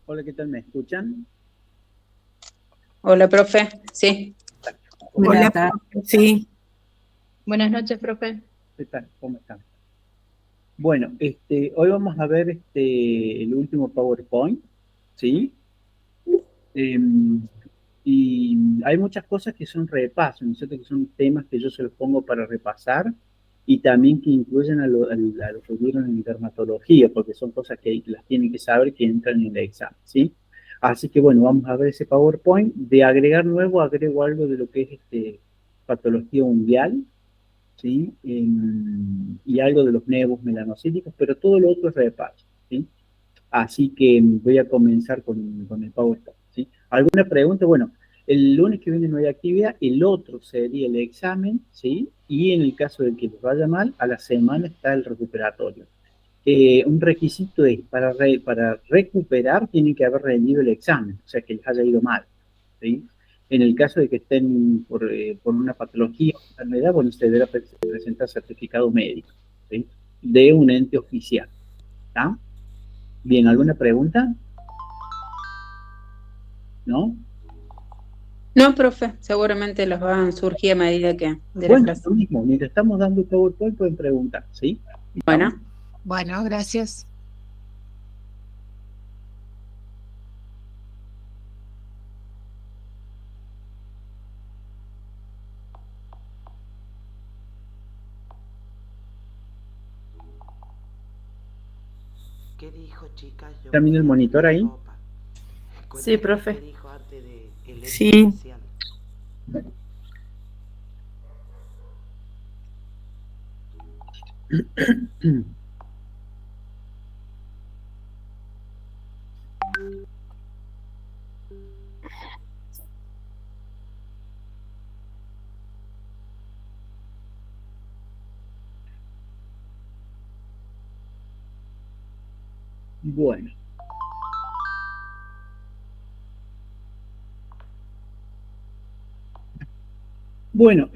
Hola, ¿qué tal? ¿Me escuchan? Hola, profe. Sí. ¿Cómo Hola, están? profe. Sí, Buenas noches, profe. ¿Qué tal? ¿Cómo están? Bueno, hoy vamos a ver el último PowerPoint, ¿sí? Em, y hay muchas cosas que son repasos, ¿no es cierto? Que son temas que yo se los pongo para repasar y también que incluyen a los que vieron en dermatología, porque son cosas que las tienen que saber que entran en el examen, ¿sí? Así que bueno, vamos a ver ese PowerPoint. De agregar nuevo, agrego algo de lo que es patología unguial, ¿sí? Y algo de los nevos melanocíticos, pero todo lo otro es repaso, ¿sí? Así que voy a comenzar con el PowerPoint, ¿sí? ¿Alguna pregunta? Bueno, el lunes que viene no hay actividad, el otro sería el examen, ¿sí? Y en el caso de que les vaya mal, a la semana está el recuperatorio. Un requisito es, para recuperar, tienen que haber rendido el examen, o sea, que les haya ido mal, ¿sí? En el caso de que estén por una patología o enfermedad, bueno, se deberá presentar certificado médico, ¿sí? De un ente oficial, ¿está? Bien, ¿alguna pregunta? ¿No? No, profe, seguramente los van a surgir a medida que de la Bueno, clase. lo mismo, mientras estamos dando PowerPoint pueden preguntar, ¿sí? ¿Estamos? Bueno, bueno, gracias. ¿Qué dijo, chicas? Yo ¿Está me viendo el fui a monitor cambiar ahí? ropa. Sí, Cuéntame qué profe. dijo antes de el ente Sí, oficial. Bueno. Bueno,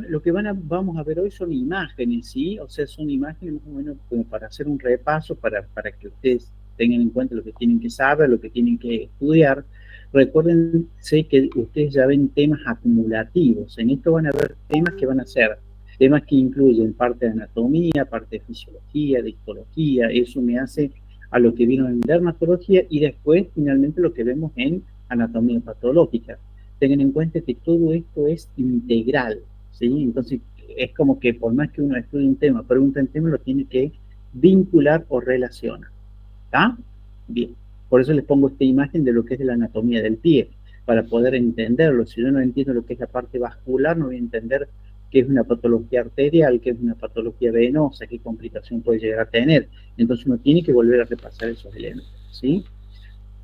lo que vamos a ver hoy son imágenes, ¿sí? O sea, son imágenes más o menos como para hacer un repaso, para que ustedes tengan en cuenta lo que tienen que saber, lo que tienen que estudiar. Recuérdense que ustedes ya ven temas acumulativos. En esto van a ver temas que van a ser temas que incluyen parte de anatomía, parte de fisiología, de histología. Eso me hace a lo que vieron en dermatología y después, finalmente, lo que vemos en anatomía patológica. Tengan en cuenta que todo esto es integral, ¿sí? Entonces, es como que por más que uno estudie un tema, pregunta un tema, lo tiene que vincular o relacionar, ¿está? Bien, por eso les pongo esta imagen de lo que es la anatomía del pie, para poder entenderlo. Si yo no entiendo lo que es la parte vascular, no voy a entender qué es una patología arterial, qué es una patología venosa, qué complicación puede llegar a tener. Entonces uno tiene que volver a repasar esos elementos, ¿sí?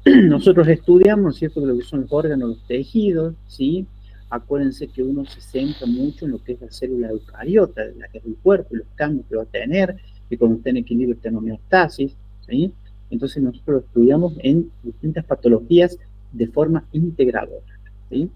Nosotros estudiamos, ¿cierto?, lo que son los órganos, los tejidos, ¿sí? Acuérdense que uno se centra mucho en lo que es la célula eucariota, la que es el cuerpo, los cambios que va a tener, que cuando está en equilibrio está en homeostasis, ¿sí? Entonces nosotros lo estudiamos en distintas patologías de forma integradora, ¿sí?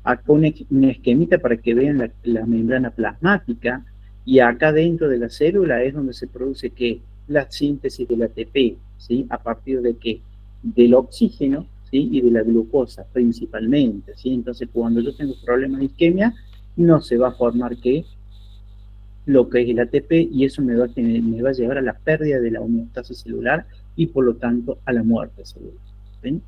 Acá una esquemita para que vean la membrana plasmática, y acá dentro de la célula es donde se produce que la síntesis del ATP, ¿sí? ¿A partir de qué? Del oxígeno, ¿sí? Y de la glucosa principalmente, ¿sí? Entonces cuando yo tengo problemas de isquemia, no se va a formar lo que es el ATP, y eso me va a llevar a la pérdida de la homeostasis celular y por lo tanto a la muerte celular, ¿sí?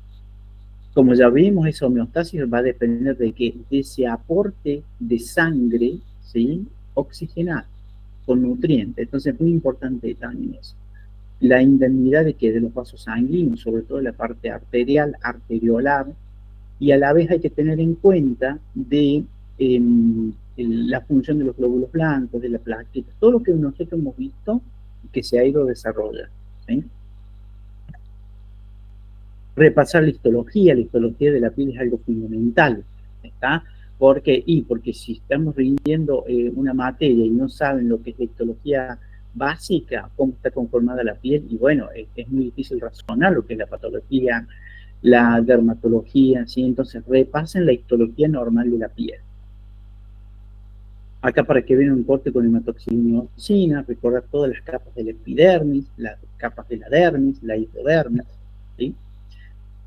Como ya vimos, esa homeostasis va a depender de que de ese aporte de sangre, ¿sí?, oxigenada con nutrientes. Entonces es muy importante también eso. La indemnidad de los vasos sanguíneos, sobre todo la parte arterial, arteriolar, y a la vez hay que tener en cuenta la función de los glóbulos blancos, de la plaqueta, todo lo que nosotros hemos visto y que se ha ido desarrollando, ¿sí? Repasar la histología de la piel es algo fundamental, ¿está? Porque si estamos rindiendo una materia y no saben lo que es la histología básica, cómo está conformada la piel, y bueno, es muy difícil razonar lo que es la patología, la dermatología, ¿sí? Entonces repasen la histología normal de la piel. Acá para que vean un corte con hematoxinoxina, recordar todas las capas de la epidermis, las capas de la dermis, la hipodermis, ¿sí?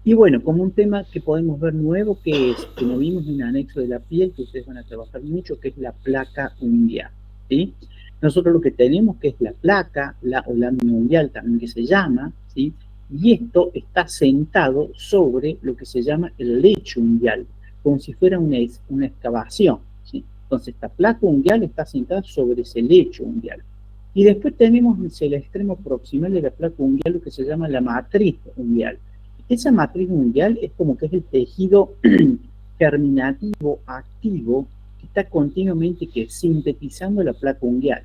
Y bueno, como un tema que podemos ver nuevo, que no vimos en el anexo de la piel, que ustedes van a trabajar mucho, que es la placa unguial, ¿sí? Nosotros lo que tenemos que es la placa, o lámina unguial también que se llama, ¿sí? Y esto está sentado sobre lo que se llama el lecho unguial, como si fuera una excavación, ¿sí? Entonces esta placa unguial está sentada sobre ese lecho unguial. Y después tenemos el extremo proximal de la placa unguial, lo que se llama la matriz unguial. Esa matriz unguial es como que es el tejido germinativo activo que está continuamente sintetizando la placa unguial.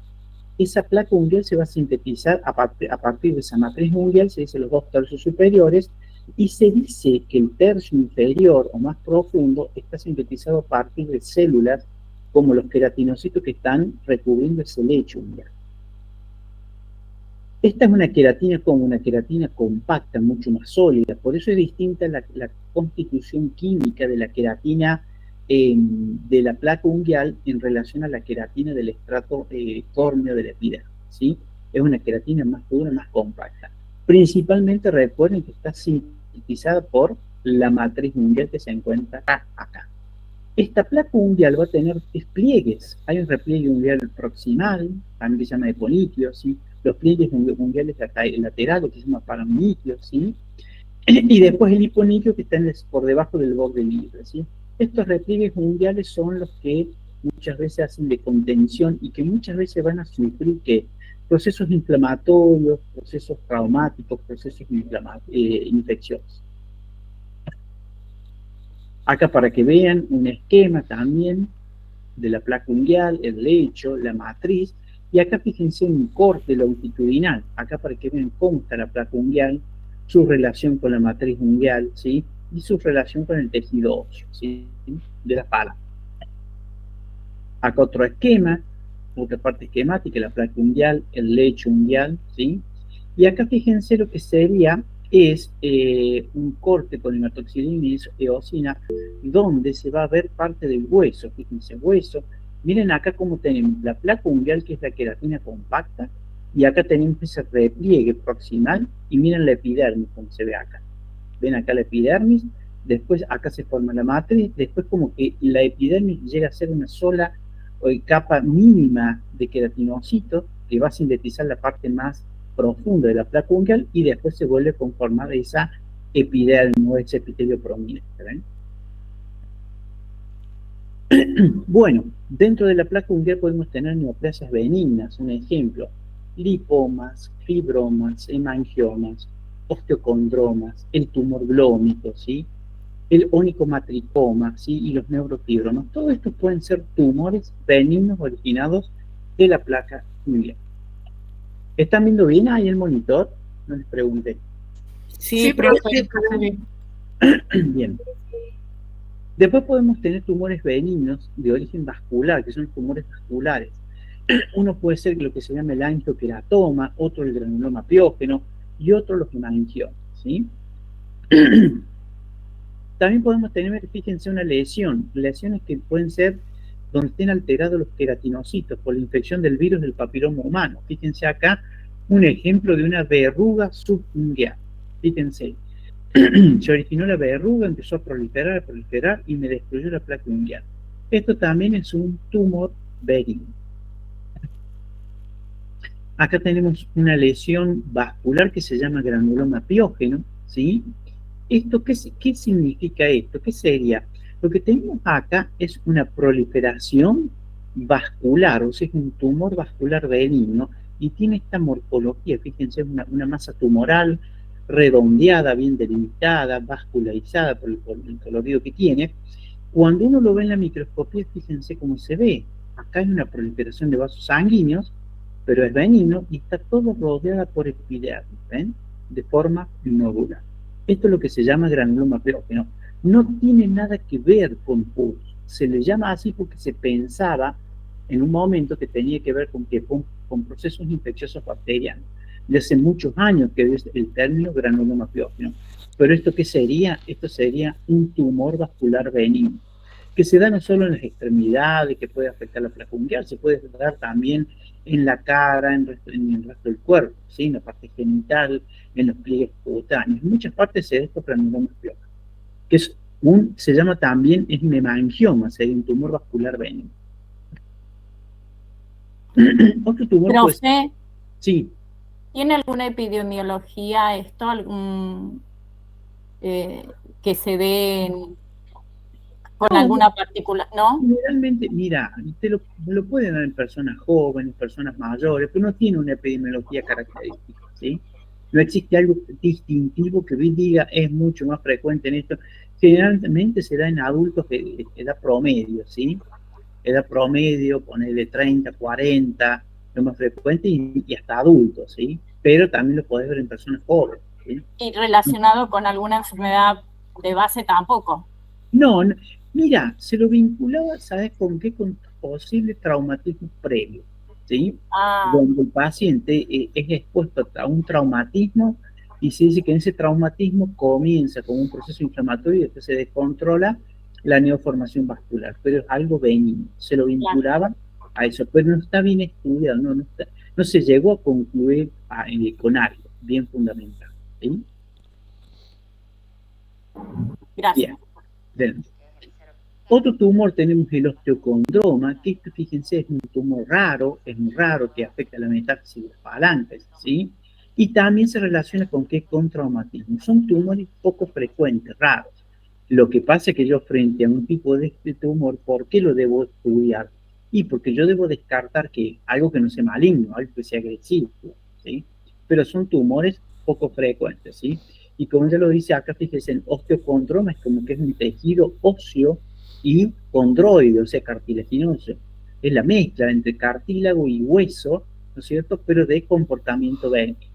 Esa placa unguial se va a sintetizar a partir de esa matriz unguial, se dice los 2 tercios superiores, y se dice que el tercio inferior o más profundo está sintetizado a partir de células como los queratinocitos que están recubriendo ese lecho unguial. Esta es una queratina como una queratina compacta, mucho más sólida, por eso es distinta la constitución química de la queratina de la placa unguial en relación a la queratina del estrato córneo de la epidermis, ¿sí? Es una queratina más dura, más compacta. Principalmente recuerden que está sintetizada por la matriz unguial que se encuentra acá. Esta placa unguial va a tener despliegues. Hay un repliegue unguial proximal, también que se llama eponiquio, ¿sí? Los pliegues unguiales laterales, que se llama paramuniquio, ¿sí? Y después el hiponiquio, que está por debajo del borde libre, ¿sí? Estos repliegues unguiales son los que muchas veces hacen de contención y que muchas veces van a sufrir procesos inflamatorios, procesos traumáticos, procesos infecciosos. Acá para que vean un esquema también de la placa unguial, el lecho, la matriz, y acá fíjense un corte longitudinal, acá para que vean cómo está la placa unguial, su relación con la matriz unguial, ¿sí? Y su relación con el tejido óseo, ¿sí?, de la pala. Acá otro esquema, otra parte esquemática, la placa unguial, el lecho unguial, ¿sí? Y acá fíjense lo que sería, es un corte con hematoxilina y eosina, donde se va a ver parte del hueso. Fíjense, hueso. Miren acá cómo tenemos la placa ungueal, que es la queratina compacta, y acá tenemos ese repliegue proximal, y miren la epidermis, como se ve acá. Ven acá la epidermis, después acá se forma la matriz, después como que la epidermis llega a ser una sola capa mínima de queratinocitos que va a sintetizar la parte más profunda de la placa ungueal, y después se vuelve a conformar esa epidermis o ese epitelio prominente. ¿Ven? Bueno, dentro de la placa ungueal podemos tener neoplasias benignas, un ejemplo, lipomas, fibromas, hemangiomas, osteocondromas, el tumor glómico, ¿sí? El onicomatricoma, ¿sí? Y los neurofibromas. Todos estos pueden ser tumores benignos originados de la placa ungueal. ¿Están viendo bien ahí el monitor? No les pregunté. Sí, profe. Bien. Después podemos tener tumores benignos de origen vascular, que son tumores vasculares. Uno puede ser lo que se llama el angioqueratoma, otro el granuloma piógeno y otro los hemangiomas, ¿sí? También podemos tener, fíjense, una lesión, lesiones que pueden ser donde estén alterados los queratinocitos por la infección del virus del papiloma humano. Fíjense acá un ejemplo de una verruga subungueal. Fíjense, se originó la verruga, empezó a proliferar y me destruyó la placa ungueal. Esto también es un tumor benigno. Acá tenemos una lesión vascular que se llama granuloma piógeno, ¿sí? ¿Qué significa esto? ¿Qué sería? Lo que tenemos acá es una proliferación vascular, o sea, es un tumor vascular benigno, y tiene esta morfología, fíjense, una masa tumoral redondeada, bien delimitada, vascularizada por el colorido que tiene. Cuando uno lo ve en la microscopía, fíjense cómo se ve. Acá hay una proliferación de vasos sanguíneos, pero es benigno y está todo rodeada por epidermis, ¿ven? De forma nodular. Esto es lo que se llama granuloma piógeno. No tiene nada que ver con pus. Se le llama así porque se pensaba en un momento que tenía que ver con procesos infecciosos bacterianos. De hace muchos años que es el término granuloma piógeno. Pero ¿esto qué sería? Esto sería un tumor vascular benigno, que se da no solo en las extremidades, que puede afectar la placa ungueal, se puede dar también en la cara, en el resto del cuerpo, ¿sí? En la parte genital, en los pliegues cutáneos. En muchas partes se da esto granuloma piógeno, que se llama también hemangioma, sería un tumor vascular benigno. Otro tumor, Profe, pues, sí. ¿Tiene alguna epidemiología esto? ¿Algún que se dé con alguna particular, no? Generalmente, mira, lo pueden dar en personas jóvenes, personas mayores, pero no tiene una epidemiología característica, ¿sí? No existe algo distintivo que diga es mucho más frecuente en esto. Generalmente se da en adultos de edad promedio, ¿sí? Edad promedio, ponerle 30, 40, lo más frecuente, y hasta adultos, ¿sí? Pero también lo podés ver en personas jóvenes, ¿sí? ¿Y relacionado con alguna enfermedad de base tampoco? No, mira, se lo vinculaba, ¿sabes con qué? Con posible traumatismo previo, ¿sí? Donde el paciente es expuesto a un traumatismo, y se dice que en ese traumatismo comienza con un proceso inflamatorio y después se descontrola la neoformación vascular, pero es algo benigno. Se lo vinculaba a eso, pero no está bien estudiado, no se llegó a concluir con algo bien fundamental, ¿sí? Gracias. Bien. Otro tumor tenemos el osteocondroma, que esto, fíjense, es un tumor raro, es muy raro, que afecta a la metáfisis de las palancas, ¿sí? Y también se relaciona con traumatismo. Son tumores poco frecuentes, raros. Lo que pasa es que yo, frente a un tipo de este tumor, ¿por qué lo debo estudiar? Y porque yo debo descartar que algo que no sea maligno, algo que sea agresivo, ¿sí? Pero son tumores poco frecuentes, ¿sí? Y como ya lo dice acá, fíjense, el osteocondroma es como que es un tejido óseo y condroide, o sea, cartilaginoso. Es la mezcla entre cartílago y hueso, ¿no es cierto?, pero de comportamiento benigno.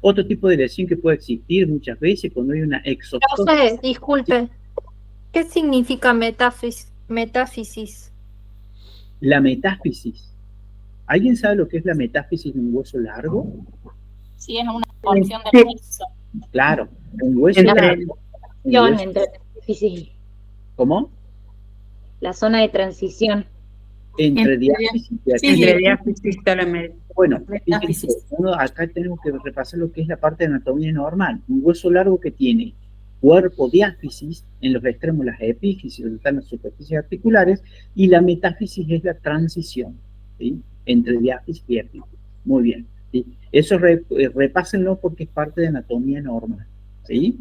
Otro tipo de lesión que puede existir muchas veces cuando hay una exoptosis. Profe, disculpe, ¿qué significa metáfisis? La metáfisis. ¿Alguien sabe lo que es la metáfisis de un hueso largo? Sí, es una porción del hueso. Claro, un hueso Entre- largo. Un hueso- Entre diáfisis, ¿Cómo? la zona de transición. Entre Entre diáfisis y Sí, Entre diáfisis. diáfisis está la Bueno, metáfisis. fíjense, acá tenemos que repasar lo que es la parte de anatomía normal. Un hueso largo que tiene cuerpo diáfisis, en los extremos las epífisis, donde están las superficies articulares, y la metáfisis es la transición, ¿sí? Entre diáfisis y epífisis. Muy bien, ¿sí? Eso repásenlo porque es parte de anatomía normal, ¿sí?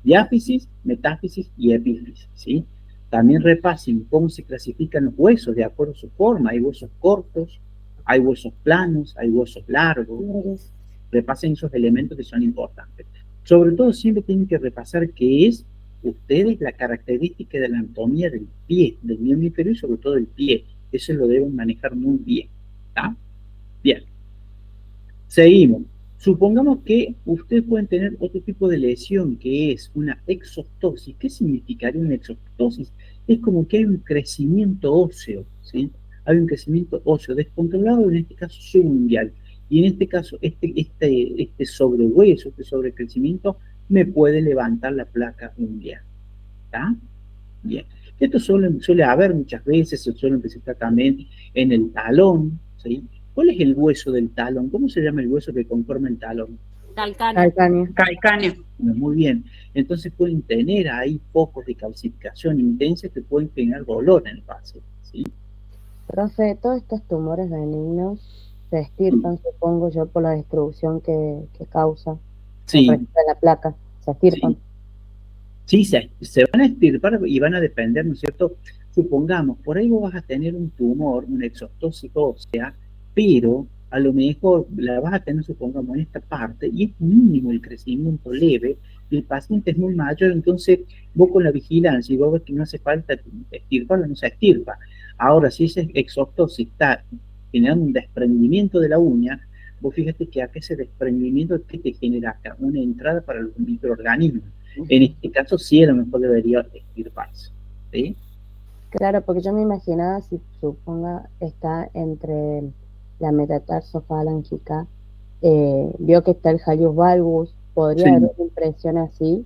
Diáfisis, metáfisis y epífisis, ¿sí? También repasen cómo se clasifican los huesos de acuerdo a su forma. Hay huesos cortos, hay huesos planos, hay huesos largos. Repasen esos elementos que son importantes. Sobre todo siempre tienen que repasar qué es ustedes la característica de la anatomía del pie, del miembro inferior y sobre todo del pie. Eso lo deben manejar muy bien. ¿Está? Bien. Seguimos. Supongamos que ustedes pueden tener otro tipo de lesión que es una exostosis. ¿Qué significaría una exostosis? Es como que hay un crecimiento óseo, ¿sí? Hay un crecimiento óseo descontrolado, en este caso subungual. Y en este caso, este sobrehueso, este sobrecrecimiento, me puede levantar la placa ungueal. ¿Está? Bien. Esto suele haber muchas veces, se suele presentar también en el talón, ¿sí? ¿Cuál es el hueso del talón? ¿Cómo se llama el hueso que conforma el talón? Calcáneo. calcáneo. Muy bien. Entonces pueden tener ahí focos de calcificación intensa que pueden generar dolor en el paciente, ¿sí? Profe, todos estos tumores benignos se extirpan, supongo yo, por la destrucción que causa el Sí, resto de la placa. Se extirpan. sí. Sí, se van a extirpar y van a depender, ¿no es cierto? Supongamos, por ahí vos vas a tener un tumor, una exostosis ósea, pero a lo mejor la vas a tener, supongamos, en esta parte, y es mínimo el crecimiento leve, y el paciente es muy mayor, entonces vos con la vigilancia y vos ves que no hace falta extirparlo, no se extirpa. Ahora, si esa exostosis está generando un desprendimiento de la uña, vos fíjate que acá ese desprendimiento, ¿qué te genera acá? Una entrada para los microorganismos. En este caso sí, a lo mejor debería extirparse, ¿sí? Claro, porque yo me imaginaba si suponga está entre la metatarsofalangica, vio que está el hallus valgus, podría Sí. haber una impresión así.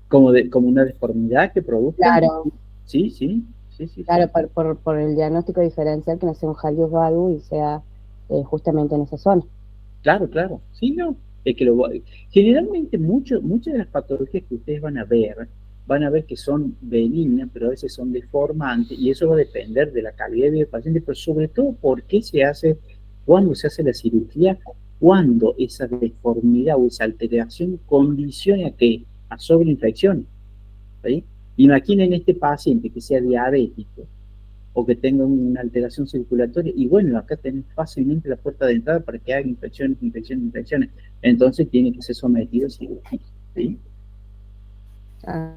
Como una deformidad que produzca. Claro, Sí, sí, sí, sí. claro, Sí. por el diagnóstico diferencial que no sea un hallus valgus y sea justamente en esa zona. Claro, claro. Sí, no. Es que generalmente muchas de las patologías que ustedes van a ver que son benignas, pero a veces son deformantes, y eso va a depender de la calidad de vida del paciente, pero sobre todo por qué cuándo se hace la cirugía, cuando esa deformidad o esa alteración condiciona a sobreinfección, ¿sí? Imaginen este paciente que sea diabético o que tenga una alteración circulatoria, y bueno, acá tenés fácilmente la puerta de entrada para que haga infecciones. Entonces tiene que ser sometido a cirugía, ¿sí? Ah,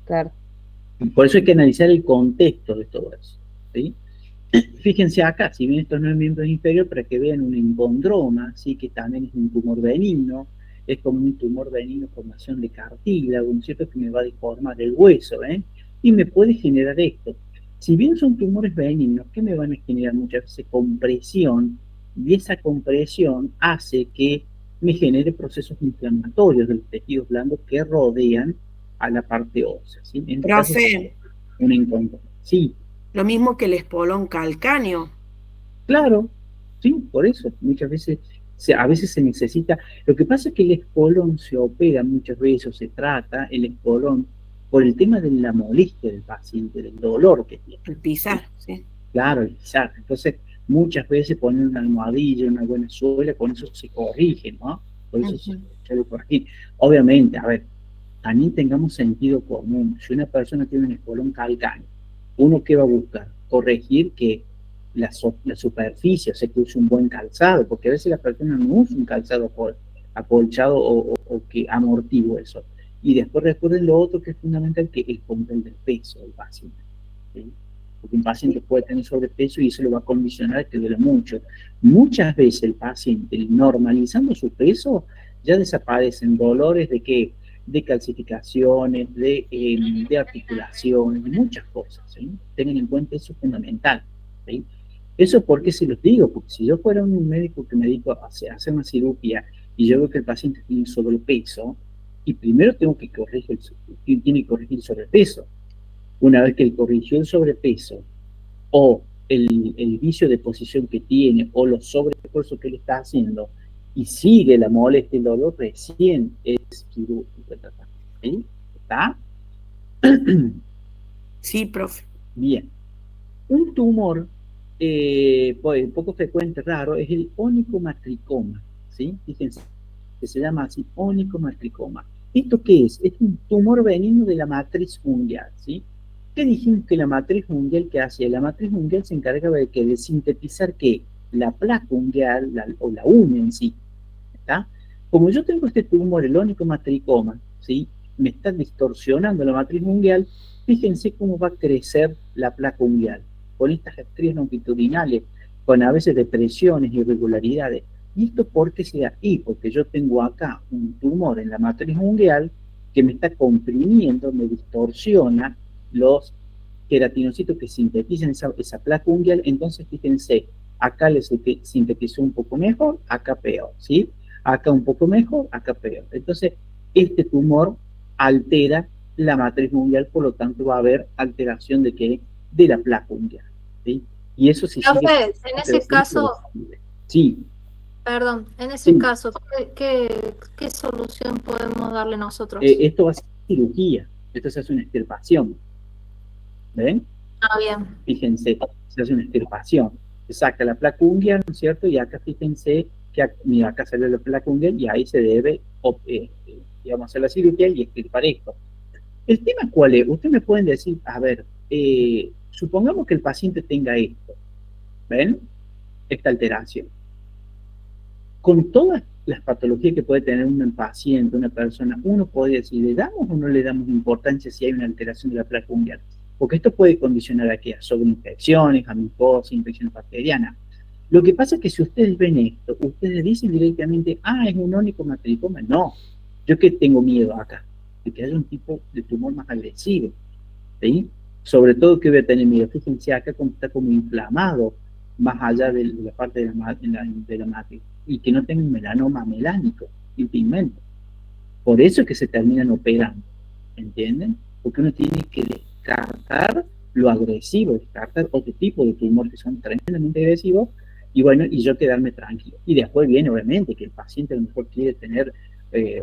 claro. Por eso hay que analizar el contexto de todo eso, ¿sí? Fíjense acá, si bien esto no es miembro inferior, para que vean un encondroma, ¿sí? Que también es un tumor benigno, es como un tumor benigno, formación de cartílago, ¿no es cierto? Que me va a deformar el hueso, ¿eh? Y me puede generar esto. Si bien son tumores benignos, ¿qué me van a generar? Muchas veces compresión, y esa compresión hace que me genere procesos inflamatorios de los tejidos blandos que rodean a la parte ósea, ¿sí? En este caso, Profe, un encondroma. Sí, lo mismo que el espolón calcáneo. claro, sí, por eso. Muchas veces, a veces se necesita. Lo que pasa es que el espolón se opera muchas veces, o se trata el espolón por el tema de la molestia del paciente, del dolor que tiene. El pisar, sí. Claro, el pisar. Entonces, muchas veces ponen una almohadilla, una buena suela, con eso se corrige, ¿no? Por eso se suele corregir. Obviamente, a ver, también tengamos sentido común. Si una persona tiene un espolón calcáneo, ¿uno qué va a buscar? Corregir que la superficie, o sea, que use un buen calzado, porque a veces la persona no usa un calzado acolchado o que amortigue eso. Y después recuerden lo otro que es fundamental, que es el control del peso del paciente, ¿sí? Porque un paciente puede tener sobrepeso y eso lo va a condicionar a que duele mucho. Muchas veces el paciente, normalizando su peso, ya desaparecen dolores de qué, de calcificaciones, de articulaciones, de muchas cosas, ¿sí? Tengan en cuenta eso es fundamental, ¿sí? Eso porque se los digo, porque si yo fuera un médico que me dedico a hacer una cirugía y yo veo que el paciente tiene sobrepeso, y primero tengo que corregir tiene que corregir el sobrepeso. Una vez que él corrigió el sobrepeso o el vicio de posición que tiene o los sobreesfuerzos que le está haciendo y sigue la molestia y el dolor, recién es quirúrgico. ¿Sí? ¿Está? Sí, profe. Bien. Un tumor pues, poco frecuente, raro, es el onicomatricoma, ¿sí? Fíjense, que se llama así, onicomatricoma. ¿Esto qué es? Es un tumor benigno de la matriz unguial, ¿sí? ¿Qué dijimos que la matriz unguial que hacía? La matriz unguial se encargaba de sintetizar ¿qué? La placa unguial o la uña en sí, ¿está? Como yo tengo este tumor, el onicomatricoma, ¿sí? Me está distorsionando la matriz unguial, fíjense cómo va a crecer la placa unguial, con estas estrías longitudinales, con a veces depresiones, irregularidades. ¿Y esto por qué se da? Y porque yo tengo acá un tumor en la matriz unguial que me está comprimiendo, me distorsiona los queratinocitos que sintetizan esa placa unguial. Entonces, fíjense, acá les sintetizó un poco mejor, acá peor, ¿sí? Acá un poco mejor, acá peor. Entonces, este tumor altera la matriz unguial, por lo tanto va a haber alteración de ¿qué? De la placa unguial, ¿sí? Y eso sí sigue. Profe, en ese caso, sí. perdón, en ese Sí. caso, ¿qué solución podemos darle nosotros? Esto va a ser cirugía, esto se hace una extirpación, ¿ven? Ah, bien. Fíjense, se hace una extirpación, se saca la placa unguial, ¿no es cierto? Y acá fíjense que mira, acá sale la placa unguial y ahí se debe, digamos, hacer la cirugía y extirpar esto. ¿El tema cuál es? Ustedes me pueden decir, a ver, supongamos que el paciente tenga esto, ¿ven? Esta alteración. Con todas las patologías que puede tener un paciente, una persona, uno puede decir, ¿le damos o no le damos importancia si hay una alteración de la placa unguial? Porque esto puede condicionar aquí a sobreinfecciones, a micosis, infecciones bacterianas. Lo que pasa es que si ustedes ven esto, ustedes dicen directamente, es un onicomatricoma. No, yo que tengo miedo acá, de que haya un tipo de tumor más agresivo, ¿sí? Sobre todo que voy a tener miedo. Fíjense acá como está como inflamado, más allá de la parte de la matriz, y que no tenga un melanoma melánico, un pigmento. Por eso es que se terminan operando, ¿entienden? Porque uno tiene que descartar lo agresivo, descartar otro tipo de tumores que son tremendamente agresivos, y bueno, y yo quedarme tranquilo. Y después viene, obviamente, que el paciente a lo mejor quiere tener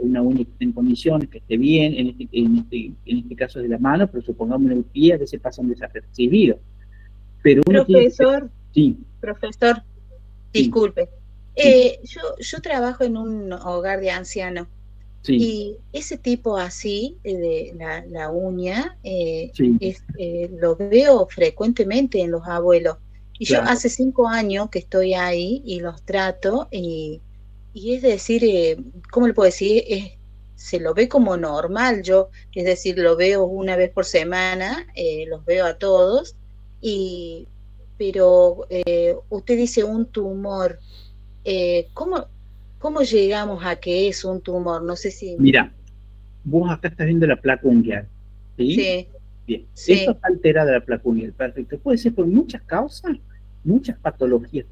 una uña en condiciones, que esté bien, en este caso de la mano, pero supongamos en el pie, a veces pasan desapercibidos. Pero uno Profesor, sí. Profesor, Sí. disculpe. Sí. Yo trabajo en un hogar de ancianos. Sí. Y ese tipo así, de la uña, Sí. lo veo frecuentemente en los abuelos. Y Claro. yo hace 5 años que estoy ahí y los trato, y es decir, ¿cómo le puedo decir? Se lo ve como normal, es decir, lo veo una vez por semana, los veo a todos, pero usted dice un tumor, ¿cómo llegamos a que es un tumor? No sé si... Mira, vos acá estás viendo la placa unguial, ¿sí? Sí. Bien, Sí. esto está alterada la placa unguial, perfecto. Puede ser por muchas causas, muchas patologías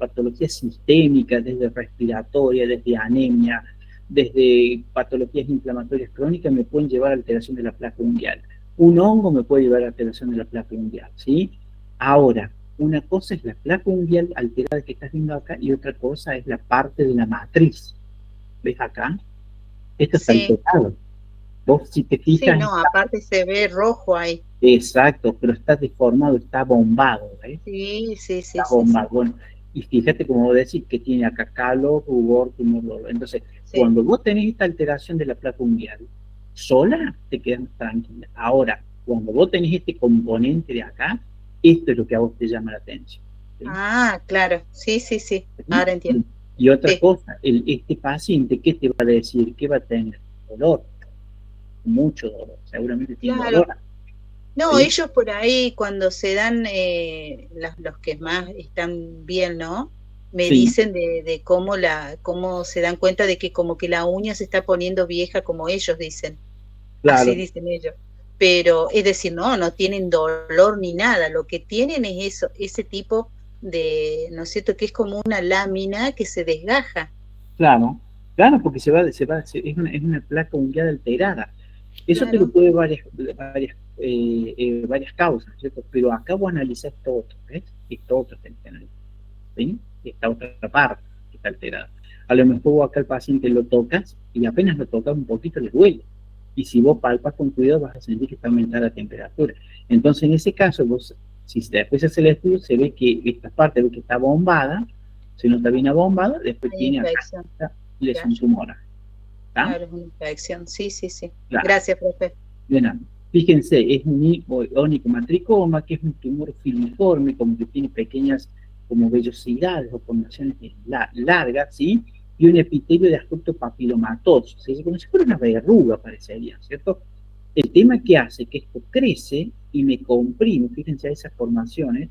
sistémicas, desde respiratoria, desde anemia, desde patologías inflamatorias crónicas, me pueden llevar a alteración de la placa unguial. Un hongo me puede llevar a alteración de la placa unguial, ¿sí? Ahora, una cosa es la placa unguial alterada que estás viendo acá y otra cosa es la parte de la matriz. ¿Ves acá? Esto está Sí. alterado. Vos, si te Sí, fijas... no, aparte se ve rojo ahí. Exacto, pero está deformado, está bombado, ¿ves? Sí. Está bombado. Bueno, y fíjate como vos decís que tiene acá calor, rubor, tumor, dolor. Entonces, Sí. cuando vos tenés esta alteración de la placa unguial, sola te quedas tranquila. Ahora, cuando vos tenés este componente de acá, esto es lo que a vos te llama la atención, ¿sí? Claro, sí, ahora entiendo. Y otra Sí. cosa, este paciente, ¿qué te va a decir? ¿Qué va a tener? Dolor, mucho dolor, seguramente tiene Claro. dolor. No, ¿Sí? ellos por ahí cuando se dan, los que más están bien, ¿no? Me Sí. dicen de cómo se dan cuenta de que como que la uña se está poniendo vieja, como ellos dicen. Claro. Así dicen ellos. Pero es decir, no tienen dolor ni nada, lo que tienen es eso, ese tipo ¿no es cierto?, que es como una lámina que se desgaja. Claro, porque es una placa ungueada alterada. Eso te lo Claro. puede varias causas, ¿cierto? Pero acá vos analizás esto otro, ¿ves? Esto otro tenés que analizar, ¿sí? Esta otra parte que está alterada. A lo mejor vos acá al paciente lo tocas y apenas lo tocas un poquito le duele. Y si vos palpas con cuidado vas a sentir que está aumentada la temperatura. Entonces en ese caso, vos, si después hace el estudio, se ve que esta parte ve que está bombada, se nota bien abombada, después Hay tiene acá infección. esta lesión Claro. tumoral. ¿Está? Claro, es una infección. Sí, sí, sí. Claro. Gracias, profe. De nada. Fíjense, es un onicomatricoma, que es un tumor filiforme, como que tiene pequeñas como vellosidades o formaciones largas, ¿sí? Y un epitelio de aspecto papilomatoso, ¿sí? Como si fuera una verruga, parecería, ¿cierto? El tema que hace que esto crece y me comprime, fíjense a esas formaciones,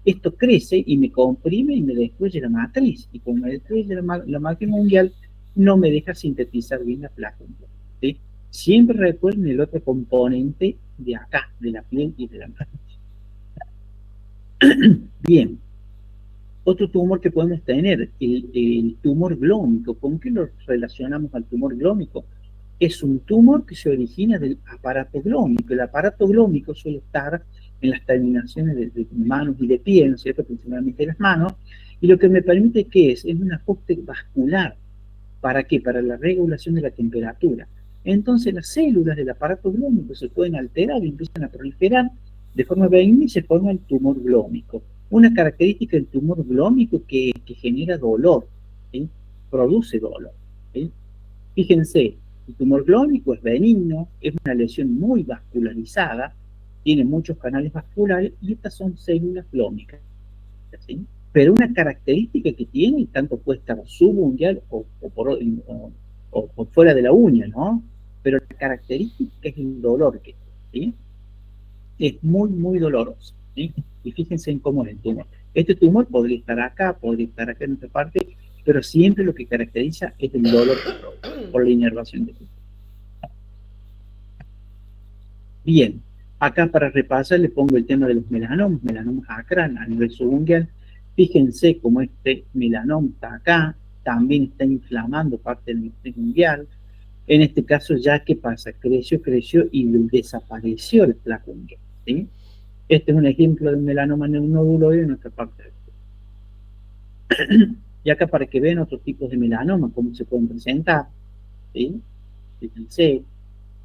esto crece y me comprime y me destruye la matriz, y como me destruye la matriz mundial, no me deja sintetizar bien la placa ungueal, ¿sí? Siempre recuerden el otro componente de acá, de la piel y de la matriz. Bien, otro tumor que podemos tener, el tumor glómico. ¿Con qué lo relacionamos al tumor glómico? Es un tumor que se origina del aparato glómico. El aparato glómico suele estar en las terminaciones de manos y de pies, ¿no es cierto?, principalmente de las manos, y lo que me permite que es un ajuste vascular. ¿Para qué? Para la regulación de la temperatura. Entonces las células del aparato glómico se pueden alterar y empiezan a proliferar de forma benigna y se forma el tumor glómico. Una característica del tumor glómico que genera dolor, ¿sí? Produce dolor, ¿sí? Fíjense, el tumor glómico es benigno, es una lesión muy vascularizada, tiene muchos canales vasculares y estas son células glómicas, ¿sí? Pero una característica que tiene, tanto puede estar subungueal o por fuera de la uña, ¿no? Pero la característica es el dolor que tiene, ¿sí? Es muy, muy doloroso, ¿sí? Y fíjense en cómo es el tumor. Este tumor podría estar acá en otra parte, pero siempre lo que caracteriza es el dolor por la inervación del tumor. Bien, acá para repasar le pongo el tema de los melanomas acá a nivel subungueal. Fíjense cómo este melanoma está acá, también está inflamando parte del mesenterio ungueal. En este caso ya, ¿qué pasa? Creció y desapareció el placa ungueal, ¿sí? Este es un ejemplo de un melanoma neuronoduloide en nuestra parte del cuerpo. Y acá para que vean otros tipos de melanoma, cómo se pueden presentar, ¿sí? Fíjense,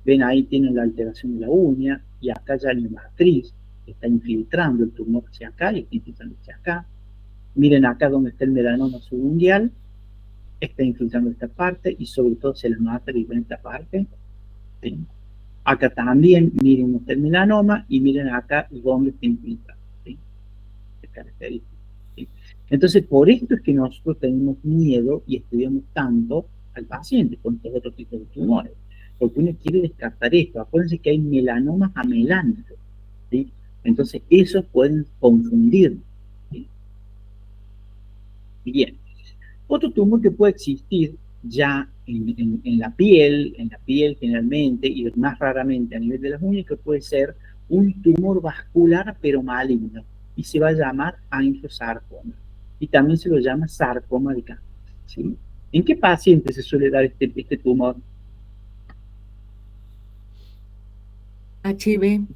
ven ahí tienen la alteración de la uña, y acá ya en la matriz está infiltrando el tumor hacia acá y está infiltrando hacia acá. Miren acá donde está el melanoma subungueal, está infiltrando esta parte y sobre todo se la matriz en esta parte, ¿sí? Acá también, miren donde está el melanoma y miren acá donde está infiltrando, ¿sí? Es característico, ¿sí? Entonces, por esto es que nosotros tenemos miedo y estudiamos tanto al paciente con estos otros tipos de tumores, porque uno quiere descartar esto. Acuérdense que hay melanomas amelantes, ¿sí? Entonces, esos pueden confundir, ¿sí? Bien. Otro tumor que puede existir ya en la piel generalmente, y más raramente a nivel de las uñas, que puede ser un tumor vascular pero maligno, y se va a llamar angiosarcoma, y también se lo llama sarcoma de Kaposi, ¿sí? ¿En qué paciente se suele dar este tumor? HIV.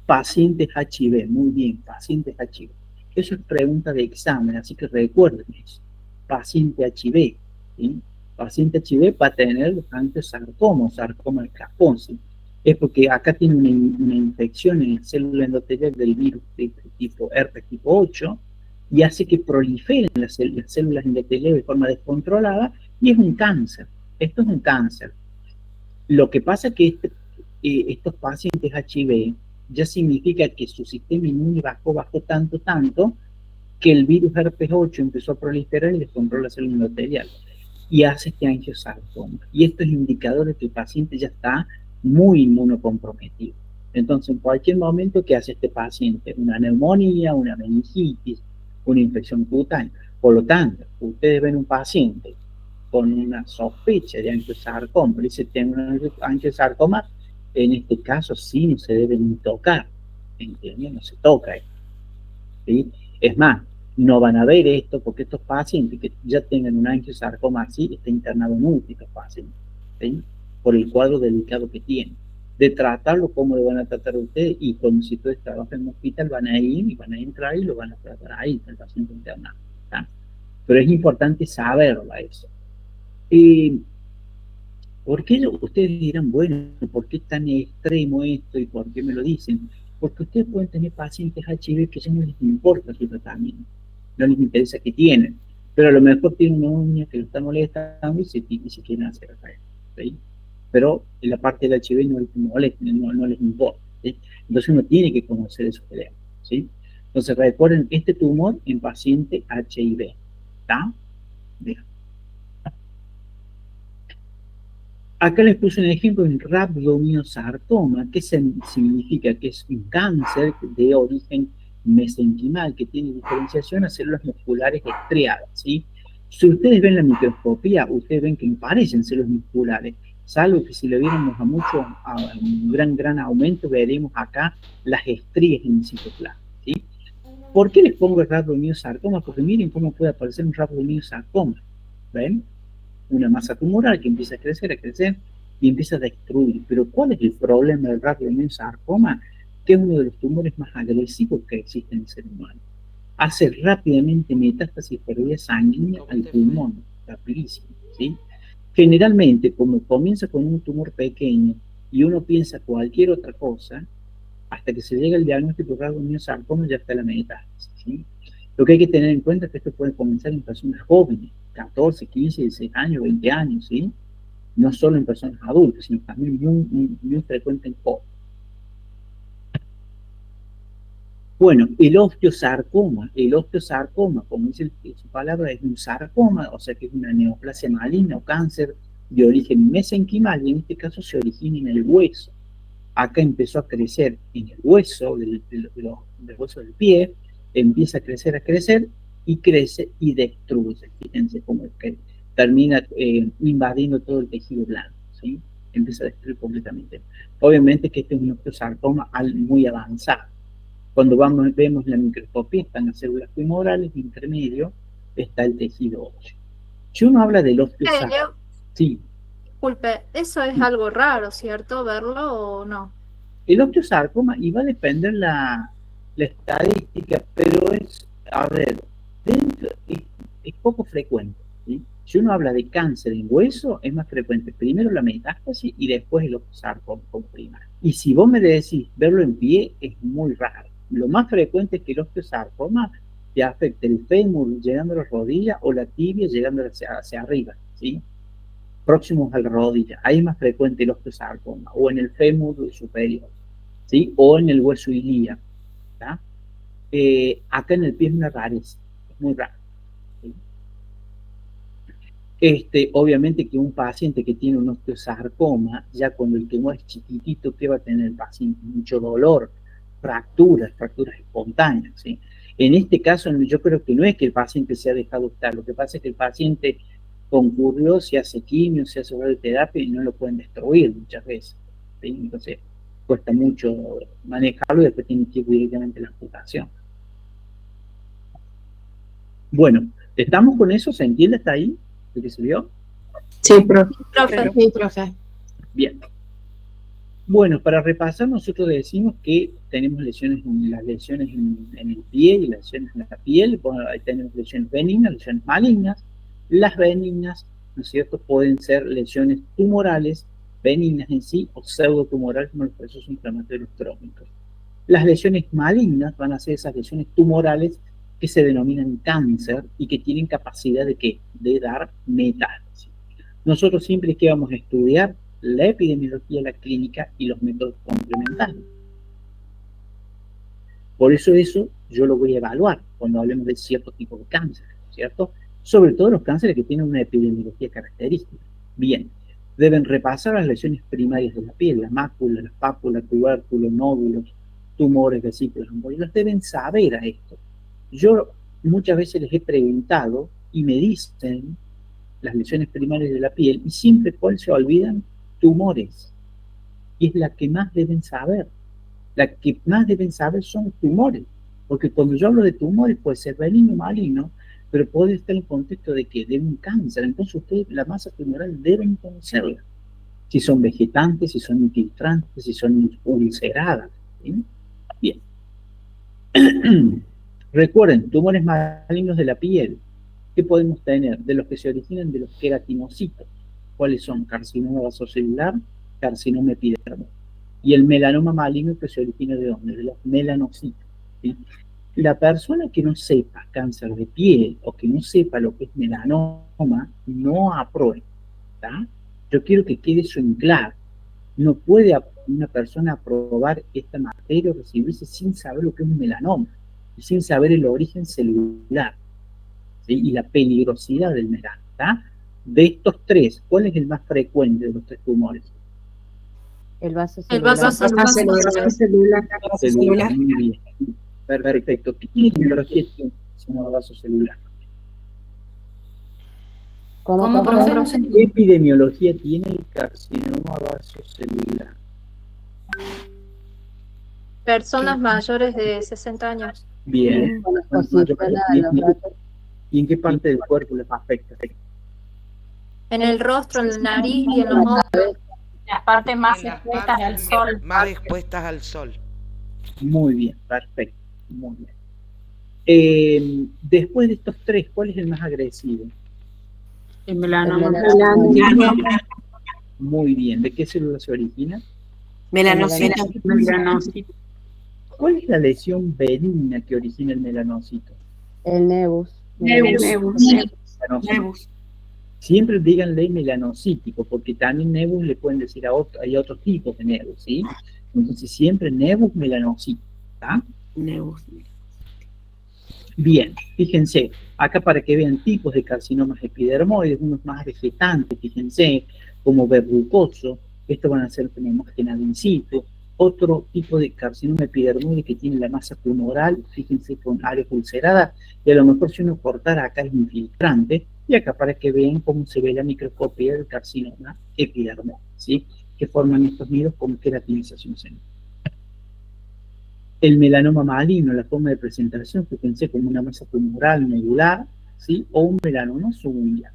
Pacientes HIV, muy bien, pacientes HIV. Eso es pregunta de examen, así que recuerden eso. Paciente HIV, ¿sí? Paciente HIV va a tener angiosarcoma, sarcoma de Kaposi. Es porque acá tiene una infección en la célula endotelial del virus de tipo herpes tipo 8 y hace que proliferen las células endoteliales de forma descontrolada, y es un cáncer. Esto es un cáncer. Lo que pasa es que estos pacientes HIV ya significa que su sistema inmune bajó tanto, que el virus herpes 8 empezó a proliferar y descontrola la célula endotelial y hace este angiosarcoma. Y esto es indicador de que el paciente ya está muy inmunocomprometido. Entonces, en cualquier momento, ¿qué hace este paciente? Una neumonía, una meningitis, una infección cutánea. Por lo tanto, ustedes ven un paciente con una sospecha de angiosarcoma, dice, tengo un angiosarcoma, en este caso sí no se debe ni tocar, ¿entienden? No se toca, ¿sí? Es más, No van a ver esto porque estos pacientes que ya tengan un angiosarcoma así, está internado en UTI estos pacientes, ¿sí? Por el cuadro delicado que tienen. De tratarlo, cómo lo van a tratar ustedes, y cuando si ustedes trabajan en un hospital van a ir y van a entrar y lo van a tratar ahí, el paciente internado, ¿tá? Pero es importante saberlo eso. ¿Por qué ustedes dirán, bueno, por qué es tan extremo esto y por qué me lo dicen? Porque ustedes pueden tener pacientes HIV que ya no les importa su tratamiento, no les interesa que tienen, pero a lo mejor tienen una uña que lo está molestando y se quieren hacer acá, ¿sí? Pero en la parte del HIV no les molesta, no les importa, ¿sí? Entonces uno tiene que conocer esos teléfonos, ¿sí? Entonces recuerden este tumor en paciente HIV, ¿está? Bien. Acá les puse un ejemplo de rhabdomyosarcoma, que significa que es un cáncer de origen mesenquimal que tiene diferenciación a células musculares estriadas, ¿sí? Si ustedes ven la microscopía, ustedes ven que no parecen células musculares, salvo que si le viéramos a un gran aumento, veremos acá las estrías en el citoplasma, ¿sí? ¿Por qué les pongo el rhabdomyosarcoma? Porque miren cómo puede aparecer un rhabdomyosarcoma, ¿ven? Una masa tumoral que empieza a crecer y empieza a destruir. Pero ¿cuál es el problema del rhabdomyosarcoma? Que es uno de los tumores más agresivos que existen en el ser humano. Hace rápidamente metástasis por vía sanguínea al pulmón, rapidísimo, ¿sí? Generalmente, como comienza con un tumor pequeño y uno piensa cualquier otra cosa, hasta que se llega el diagnóstico de rhabdomyosarcoma ya está la metástasis, ¿sí? Lo que hay que tener en cuenta es que esto puede comenzar en personas jóvenes, 14, 15, 16 años, 20 años, ¿sí? No solo en personas adultas, sino también muy frecuente en jóvenes. Bueno, el osteosarcoma, como dice su palabra, es un sarcoma, o sea que es una neoplasia maligna o cáncer de origen mesenquimal, y en este caso se origina en el hueso. Acá empezó a crecer en el hueso, del hueso del pie, empieza a crecer y crece y destruye. Fíjense cómo es que termina invadiendo todo el tejido blando, ¿sí? Empieza a destruir completamente. Obviamente que este es un osteosarcoma muy avanzado. Cuando vemos la microscopía, están las células tumorales, intermedio está el tejido óseo. Si uno habla del osteosarcoma, sí. Disculpe, eso es algo raro, ¿cierto? ¿Verlo o no? El osteosarcoma, y va a depender la estadística, pero es, a ver, es poco frecuente, ¿sí? Si uno habla de cáncer en hueso, es más frecuente primero la metástasis y después el osteosarcoma como primario. Y si vos me decís verlo en pie, es muy raro. Lo más frecuente es que el osteosarcoma te afecte el fémur llegando a la rodilla o la tibia llegando hacia arriba, ¿sí? Próximos a la rodilla. Ahí es más frecuente el osteosarcoma, o en el fémur superior, ¿sí? O en el hueso ilíaco, ¿tá? Acá en el pie es una rareza, es muy raro, ¿sí? Obviamente que un paciente que tiene un osteosarcoma, ya cuando el tumor es chiquitito, ¿qué va a tener el paciente? Mucho dolor, fracturas espontáneas, ¿sí? En este caso, yo creo que no es que el paciente se ha dejado estar, lo que pasa es que el paciente concurrió, se hace quimio, se hace radioterapia y no lo pueden destruir muchas veces, ¿sí? Entonces cuesta mucho manejarlo y después tiene que ir directamente a la amputación. Bueno, ¿estamos con eso? ¿Se entiende hasta ahí? ¿Lo que se vio? Sí, profe. Sí, profe. Bien. Bueno, para repasar, nosotros decimos que tenemos las lesiones en el pie y las lesiones en la piel. Bueno, ahí tenemos lesiones benignas, lesiones malignas. Las benignas, ¿no es cierto?, pueden ser lesiones tumorales, benignas en sí, o pseudotumorales como los procesos inflamatorios crónicos. Las lesiones malignas van a ser esas lesiones tumorales que se denominan cáncer y que tienen capacidad de ¿qué? De dar metástasis. Nosotros siempre que vamos a estudiar la epidemiología, la clínica y los métodos complementarios. Por eso yo lo voy a evaluar cuando hablemos de cierto tipo de cáncer, ¿cierto? Sobre todo los cánceres que tienen una epidemiología característica. Bien, deben repasar las lesiones primarias de la piel, la mácula, la pápula, tubérculos, nódulos, tumores, vesículas, ampollas. Deben saber a esto. Yo muchas veces les he preguntado y me dicen las lesiones primarias de la piel y siempre ¿cuál se olvidan? Tumores. Y es la que más deben saber. La que más deben saber son tumores. Porque cuando yo hablo de tumores puede ser benigno o maligno, pero puede estar en contexto de que de un cáncer. Entonces ustedes la masa tumoral deben conocerla. Si son vegetantes, si son infiltrantes, si son ulceradas. ¿Sí? Bien. Recuerden, tumores malignos de la piel. ¿Qué podemos tener? De los que se originan de los queratinocitos. ¿Cuáles son? Carcinoma vasocelular, carcinoma epidermal. Y el melanoma maligno que se origina ¿de dónde? De los melanocitos. ¿Sí? La persona que no sepa cáncer de piel o que no sepa lo que es melanoma, no aprueba. ¿Tá? Yo quiero que quede eso en claro. No puede una persona aprobar esta materia o recibirse sin saber lo que es un melanoma y sin saber el origen celular, ¿sí? Y la peligrosidad del melanoma. ¿Tá? De estos tres, ¿cuál es el más frecuente de los tres tumores? El vaso El celular. vaso celular. Celular. Muy bien. Perfecto. ¿Qué etiología tiene el vaso celular? ¿Cómo, profe? ¿Qué epidemiología tiene el carcinoma vasocelular? Personas mayores de 60 años. Bien. ¿Y en qué parte del cuerpo les afecta? En el rostro, en la nariz y en los ojos. Las partes más En las expuestas partes al sol. más expuestas al sol. Muy bien, perfecto. Muy bien. Después de estos tres, ¿cuál es el más agresivo? El melanoma. Muy bien. ¿De qué célula se origina? Melanocito. ¿Cuál es la lesión benigna que origina el melanocito? El nebus. Melanocito. Siempre díganle melanocítico, porque también nebus le pueden decir a otro, hay otros tipos de nebus, ¿sí? Entonces siempre nebus melanocítico, ¿está? Nebus. Bien, fíjense, acá para que vean tipos de carcinomas epidermoides, unos más vegetantes, fíjense, como verrucoso, estos van a ser más in situ. Otro tipo de carcinoma epidermoide que tiene la masa tumoral, fíjense, con áreas ulceradas, y a lo mejor si uno cortara acá es infiltrante, y acá para que vean cómo se ve la microscopía del carcinoma epidermoide, ¿sí? Que forman estos nidos con queratinización central. El melanoma maligno, la forma de presentación, fíjense, como una masa tumoral nodular, ¿sí? O un melanoma subungular.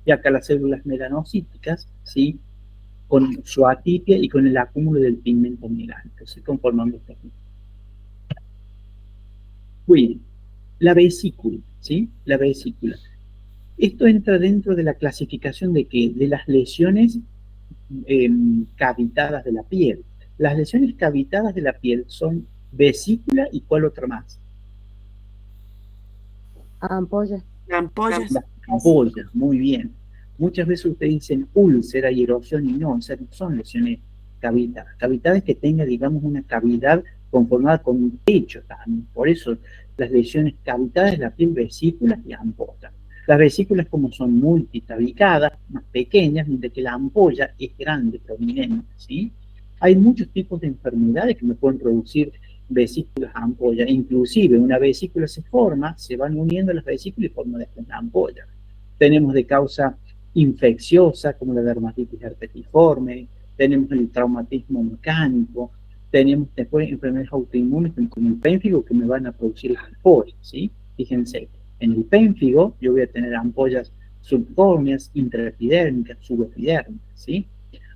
Y acá las células melanocíticas, ¿sí? Con su atipia y con el acúmulo del pigmento mielánico, ¿sí? Conformando esta figura. Bien, la vesícula, ¿sí? La vesícula. Esto entra dentro de la clasificación de ¿qué? De las lesiones cavitadas de la piel. Las lesiones cavitadas de la piel son vesícula y ¿cuál otra más? Ampolla. Ampollas. Ampolla, muy bien. Muchas veces ustedes dicen úlcera y erosión y no, o sea, no son lesiones cavitadas. Cavitadas que tenga, digamos, una cavidad conformada con un techo también. Por eso las lesiones cavitadas de la piel, vesículas y ampollas. Las vesículas como son multitabicadas, más pequeñas, mientras que la ampolla es grande, prominente, ¿sí? Hay muchos tipos de enfermedades que me pueden producir vesículas ampolla. Inclusive una vesícula se forma, se van uniendo las vesículas y forman después una ampolla. Tenemos de causa infecciosa, como la dermatitis herpetiforme, tenemos el traumatismo mecánico, tenemos después enfermedades autoinmunes como el pénfigo que me van a producir ampollas, ¿sí? Fíjense, en el pénfigo yo voy a tener ampollas subcórneas, intraepidérmicas, subepidérmicas, ¿sí?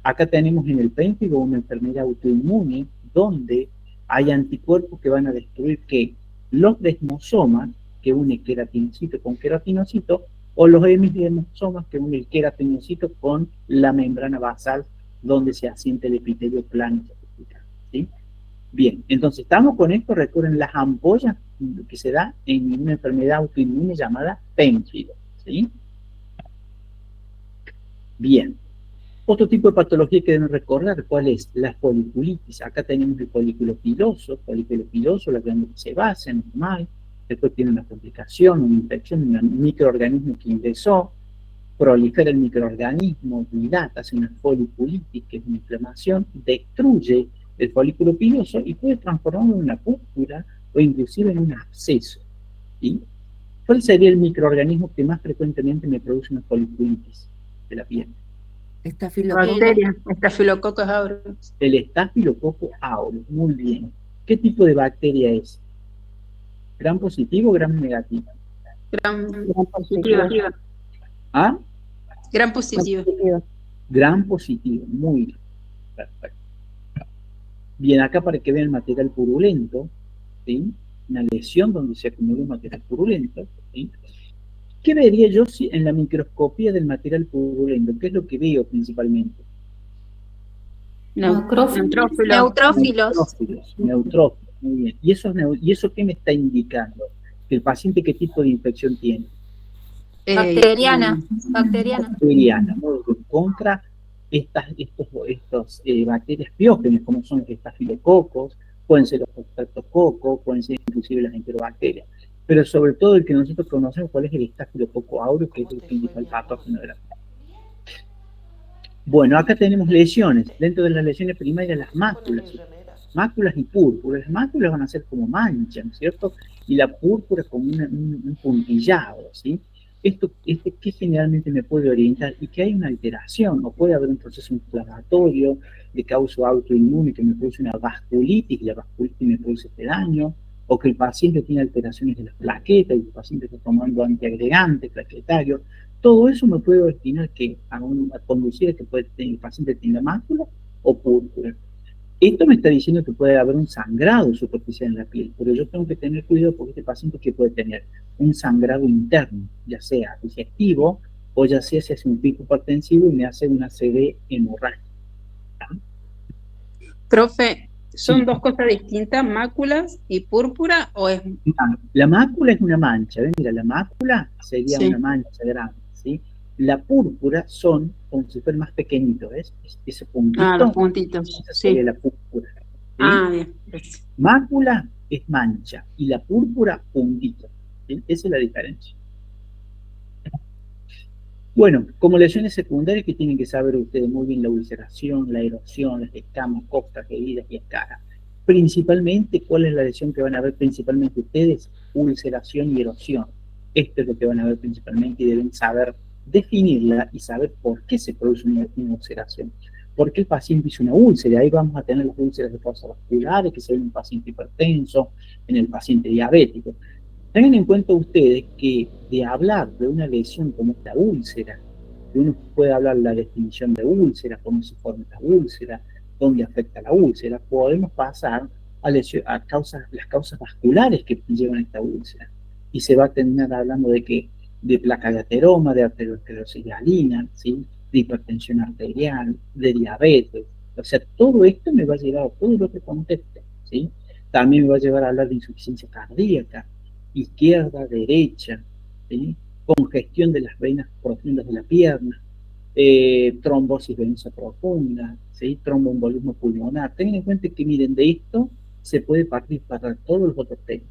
Acá tenemos en el pénfigo una enfermedad autoinmune donde hay anticuerpos que van a destruir ¿qué? Los desmosomas que une queratinocito con queratinocito o los hemidesmosomas que une el queratinocito con la membrana basal donde se asienta el epitelio plano, ¿sí? Bien, entonces estamos con esto, recuerden las ampollas que se da en una enfermedad autoinmune llamada pénfigo, ¿sí? Bien. Otro tipo de patología que deben recordar, ¿cuál es? La foliculitis. Acá tenemos el folículo piloso, la glándula sebácea, normal. Después tiene una complicación, una infección, un microorganismo que ingresó, prolifera el microorganismo, dilata, hace una foliculitis, que es una inflamación, destruye el folículo piloso y puede transformarlo en una púrpura o inclusive en un absceso, ¿sí? ¿Cuál sería el microorganismo que más frecuentemente me produce una foliculitis de la piel? Estafilococcus aureus. El Staphylococcus aureus, muy bien. ¿Qué tipo de bacteria es? ¿Gran positivo o gran negativo? Gran Gran positivo. positiva. ¿Ah? Gran positiva. Positivo. Gran positivo, muy bien. Perfecto. Bien, acá para que vean material purulento, ¿sí? Una lesión donde se acumuló material purulento, ¿sí? ¿Qué vería yo si en la microscopía del material purulento? ¿Qué es lo que veo principalmente? Neutrófilos. Neutrófilos, neutrófilos, muy bien. ¿Y eso qué me está indicando? Que el paciente qué tipo de infección tiene. Bacteriana. Bacteriana, ¿no? Contra estos bacterias biógenes, como son los estafilococos, pueden ser los estreptococos, pueden ser inclusive las enterobacterias. Pero sobre todo el que nosotros conocemos, ¿cuál es el estafilococo aureus, que es el principal patógeno de la enfermedad? Bueno, acá tenemos lesiones. Dentro de las lesiones primarias, las máculas. Máculas y púrpuras. Las máculas van a ser como manchas, ¿no es cierto? Y la púrpura como un puntillado, ¿sí? Esto que generalmente me puede orientar y que hay una alteración, o puede haber un proceso inflamatorio de causa autoinmune que me produce una vasculitis, y la vasculitis me produce este daño, o que el paciente tiene alteraciones de las plaquetas y el paciente está tomando antiagregantes plaquetarios. Todo eso me puede destinar a conducir a que el paciente tenga mácula o púrpura. Esto me está diciendo que puede haber un sangrado superficial en la piel, pero yo tengo que tener cuidado porque este paciente que puede tener un sangrado interno, ya sea digestivo o ya sea se hace un pico hipertensivo y me hace una CD hemorrágica. Profe, ¿son Sí. dos cosas distintas, máculas y púrpura, o es...? La mácula es una mancha, ¿ven? Mira, la mácula sería Sí. una mancha grande, ¿sí? La púrpura son como si fueran más pequeñitos, ¿ves? Ese puntito, Los puntitos. esa Sí. sería la púrpura, ¿sí? Bien. Mácula es mancha y la púrpura puntito, ¿sí? Esa es la diferencia. Bueno, como lesiones secundarias que tienen que saber ustedes muy bien: la ulceración, la erosión, las escamas, costras, heridas y escaras. Principalmente, ¿cuál es la lesión que van a ver principalmente ustedes? Ulceración y erosión. Esto es lo que van a ver principalmente y deben saber definirla y saber por qué se produce una ulceración. ¿Por qué el paciente hizo una úlcera? Ahí vamos a tener las úlceras de causa vasculares, que se ven en el paciente hipertenso, en el paciente diabético. Tengan en cuenta ustedes que de hablar de una lesión como esta úlcera, que uno puede hablar de la definición de úlcera, cómo se forma la úlcera, dónde afecta la úlcera, podemos pasar a las causas vasculares que llevan a esta úlcera. Y se va a terminar hablando de que de placa de ateroma, de arteriosclerosis hialina, ¿sí? De hipertensión arterial, de diabetes. O sea, todo esto me va a llevar a todo lo que conteste, ¿sí? También me va a llevar a hablar de insuficiencia cardíaca, izquierda, derecha, ¿sí? Congestión de las venas profundas de la pierna, trombosis venosa profunda, ¿sí? Tromboembolismo pulmonar. Tengan en cuenta que, miren, de esto se puede partir para todos los otros temas,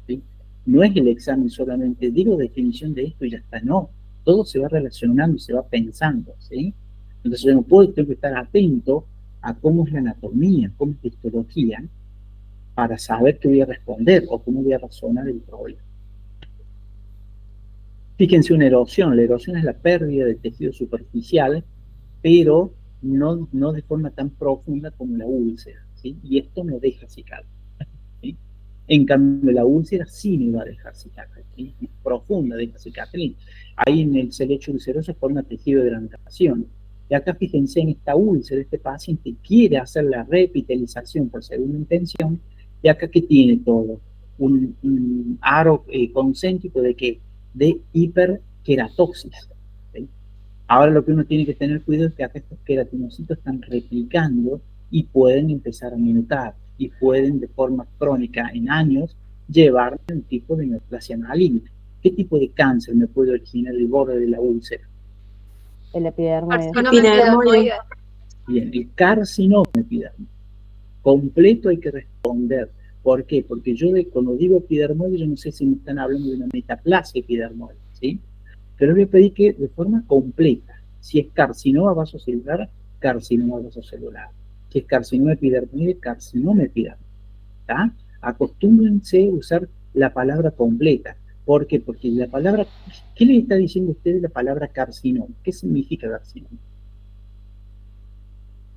¿sí? No es el examen solamente, digo definición de esto y ya está, no. Todo se va relacionando y se va pensando, ¿sí? Entonces yo no tengo que estar atento a cómo es la anatomía, cómo es la histología, para saber qué voy a responder o cómo voy a razonar el problema. Fíjense, una erosión. La erosión es la pérdida del tejido superficial, pero no de forma tan profunda como la úlcera, ¿sí? Y esto no deja cicatriz, ¿sí? En cambio, la úlcera sí me va a dejar cicatriz, ¿sí? Es profunda, deja cicatriz. Ahí en el lecho ulceroso forma tejido de granulación. Y acá fíjense en esta úlcera, este paciente quiere hacer la repitalización por segunda intención. Y acá, ¿qué tiene todo? Un aro concéntrico de ¿qué? De hiperqueratosis, ¿sí? Ahora lo que uno tiene que tener cuidado es que acá estos queratinocitos están replicando y pueden empezar a mutar y pueden de forma crónica en años llevar a un tipo de neoplasia maligna. ¿Qué tipo de cáncer me puede originar el borde de la úlcera? El epidermoide. Bien, el carcinoma epidérmico. Completo hay que responder. ¿Por qué? Porque yo cuando digo epidermoide, yo no sé si me están hablando de una metaplasia epidermoide, ¿sí? Pero voy a pedir que de forma completa, si es carcinoma vasocelular, carcinoma vasocelular. Si es carcinoma epidermoide, carcinoma epidermoide. ¿Está? Acostúmbrense a usar la palabra completa. ¿Por qué? Porque la palabra, ¿qué le está diciendo a usted la palabra carcinoma? ¿Qué significa carcinoma?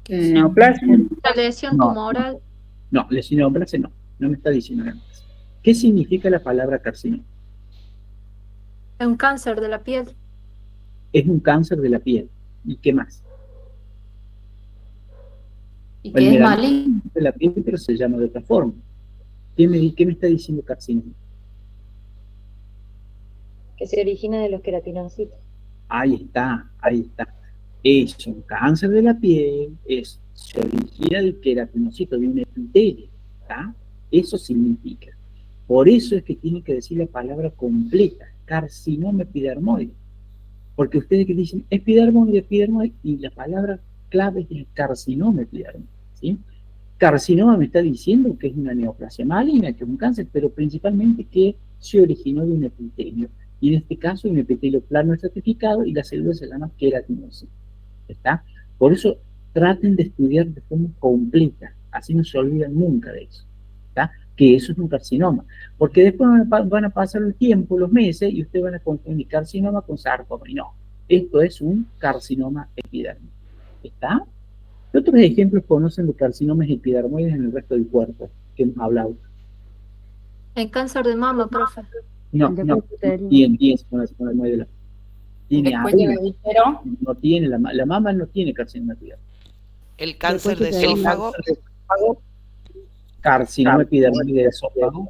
Neoplasia. La lesión tumoral. No, lesión neoplasia no me está diciendo neoplasia. ¿Qué significa la palabra carcinoma? Es un cáncer de la piel. Es un cáncer de la piel. ¿Y qué más? Y El que es melanoma maligno. de la piel, pero se llama de otra forma. ¿Qué me está diciendo carcinoma? Que se origina de los queratinocitos. Ahí está, ahí está. Es un cáncer de la piel, se origina del queratinocito, de un epitelio, ¿está? Eso significa. Por eso es que tiene que decir la palabra completa, carcinoma epidermoide. Porque ustedes que dicen epidermoide, epidermoide, y la palabra clave es el carcinoma epidermoide, ¿sí? Carcinoma me está diciendo que es una neoplasia maligna, que es un cáncer, pero principalmente que se originó de un epitelio. Y en este caso, un epitelio plano estratificado y la célula se llama queratinocito. ¿Está? Por eso traten de estudiar de forma completa, así no se olvidan nunca de eso. ¿Está? Que eso es un carcinoma. Porque después van a pasar el tiempo, los meses, y ustedes van a confundir carcinoma con sarcoma. Y no, esto es un carcinoma epidérmico. ¿Está? ¿Qué otros ejemplos conocen de carcinomas epidermoides en el resto del cuerpo que hemos hablado? El cáncer de mama, profe. No, El de no, cuello uterino. tiene con la epidermoide de la... Tiene El cuello algunos, de útero. no tiene, la mama no tiene carcinoma epidermoide. El cáncer de cuello uterino. esófago. Carcinoma epidermoide de esófago.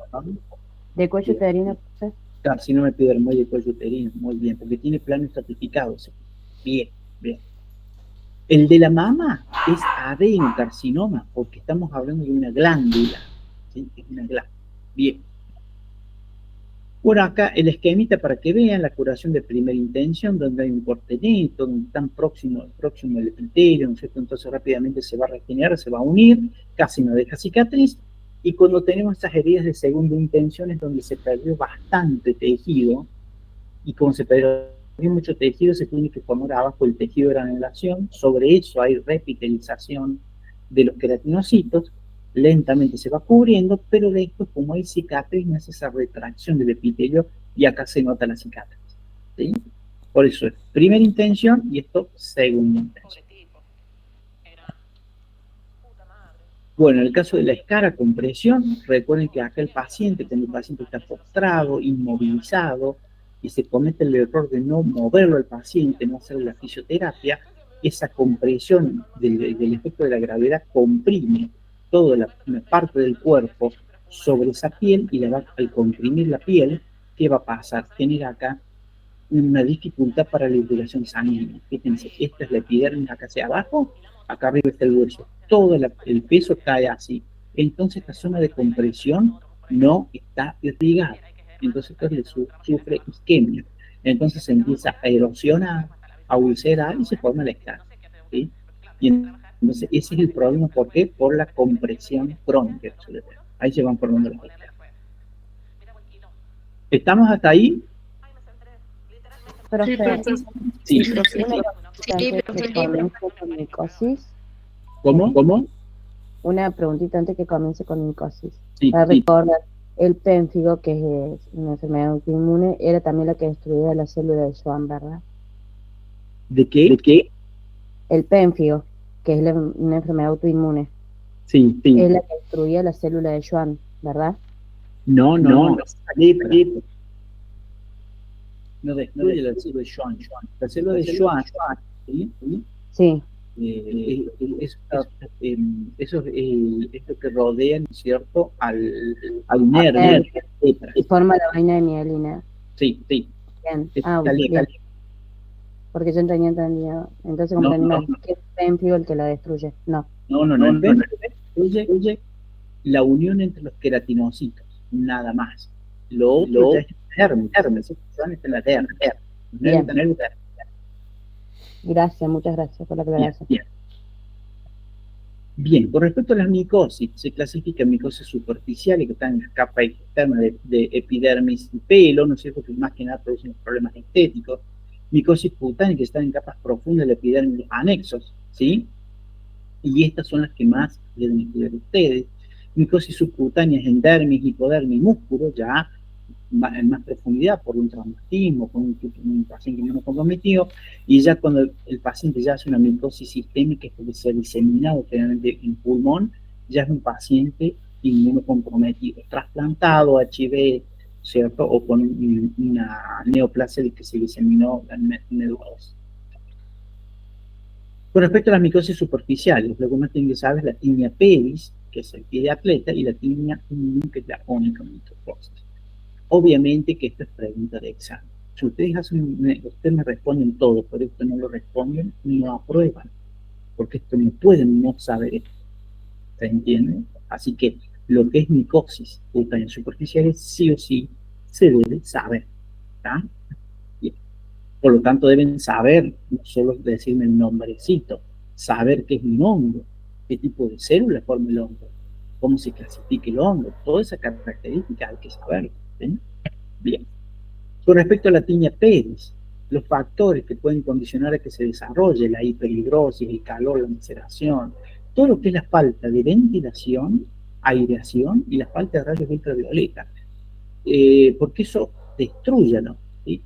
De cuello uterino, profe. Carcinoma epidermoide de cuello uterino, muy bien, porque tiene plano estratificado. ¿Sí? Bien, bien. El de la mama es adenocarcinoma, porque estamos hablando de una glándula. ¿Sí? Es una glándula. Bien. Por acá, el esquemita para que vean la curación de primera intención, donde hay un corte neto, donde están próximo el epitelio, ¿no es cierto? Entonces rápidamente se va a regenerar, se va a unir, casi no deja cicatriz. Y cuando tenemos estas heridas de segunda intención es donde se perdió bastante tejido, y como se perdió mucho tejido, se tiene que formar abajo el tejido de granulación, sobre eso hay repitelización de los queratinocitos, lentamente se va cubriendo, pero después, como hay cicatriz, no hace esa retracción del epitelio, y acá se nota la cicatriz, ¿sí? Por eso es primera intención, y esto segunda intención. Bueno, en el caso de la escara con presión, recuerden que acá el paciente, cuando el paciente está postrado, inmovilizado, y se comete el error de no moverlo al paciente, no hacer la fisioterapia, esa compresión del efecto de la gravedad comprime toda la parte del cuerpo sobre esa piel, y al comprimir la piel, ¿qué va a pasar? Genera acá una dificultad para la irrigación sanguínea. Fíjense, esta es la epidermis acá hacia abajo, acá arriba está el hueso, todo el peso cae así. Entonces esta zona de compresión no está irrigada. Entonces esto sufre isquemia. Entonces se empieza a erosionar, a ulcerar y se forma la escara, ¿sí? Y entonces ese es el problema. ¿Por qué? Por la compresión crónica. Ahí se van formando las escaras. ¿Estamos hasta ahí? Profe, Sí. una preguntita antes que comience con micosis. ¿Cómo? Una preguntita antes que comience con micosis. Sí, Para sí. recordar, el pénfigo, que es una enfermedad autoinmune, era también la que destruía la célula de Schwann, ¿verdad? ¿De qué? El pénfigo, que es una enfermedad autoinmune, Sí. es la que destruía la célula de Schwann, ¿verdad? No. No destruye la célula de Schwann. La célula de Schwann, ¿sí? Sí, Eso es lo que rodea, ¿no es cierto?, al nervio. y forma la vaina de mielina. Sí. Bien. Está Bien. legal. Porque yo tenía entendido. Entonces, como que es el pénfigo el que la destruye. No. No. Destruye la unión entre los queratinocitos, nada más. Lo otro ya es dermis. Está en la dermis. Bien. Gracias, muchas gracias por la aclaración. Bien, con respecto a las micosis, se clasifican micosis superficiales, que están en la capa externa de epidermis y pelo, ¿no es cierto?, que más que nada producen problemas estéticos. Micosis cutáneas, que están en capas profundas de la epidermis anexos, ¿sí? Y estas son las que más deben estudiar ustedes. Micosis subcutáneas en dermis, hipodermis, músculo, ya en más profundidad, por un traumatismo, con un paciente inmunocomprometido, y ya cuando el paciente ya hace una micosis sistémica, que se ha diseminado generalmente en pulmón, ya es un paciente inmunocomprometido, trasplantado, HIV, ¿cierto? O con una neoplasia que se diseminó en MEDUS. Con respecto a las micosis superficiales, lo que uno tiene que saber es la tinea pedis, que es el pie de atleta, y la tinea unguium, que es la onychomycosis. Obviamente que esto es pregunta de examen. Si ustedes me responden todo, pero esto no lo responden, no aprueban, porque esto no pueden no saber esto. ¿Se entiende? Así que lo que es micosis cutánea superficiales sí o sí se debe saber. ¿Está? Bien. Por lo tanto deben saber, no solo decirme el nombrecito, saber qué es un hongo, qué tipo de células forma el hongo, cómo se clasifica el hongo, toda esa característica hay que saberlo. ¿Sí? Bien. Con respecto a la tinea pedis, los factores que pueden condicionar a que se desarrolle la hiperhidrosis, el calor, la maceración, todo lo que es la falta de ventilación, aireación y la falta de rayos ultravioleta, porque eso destruye, ¿no? ¿Sí?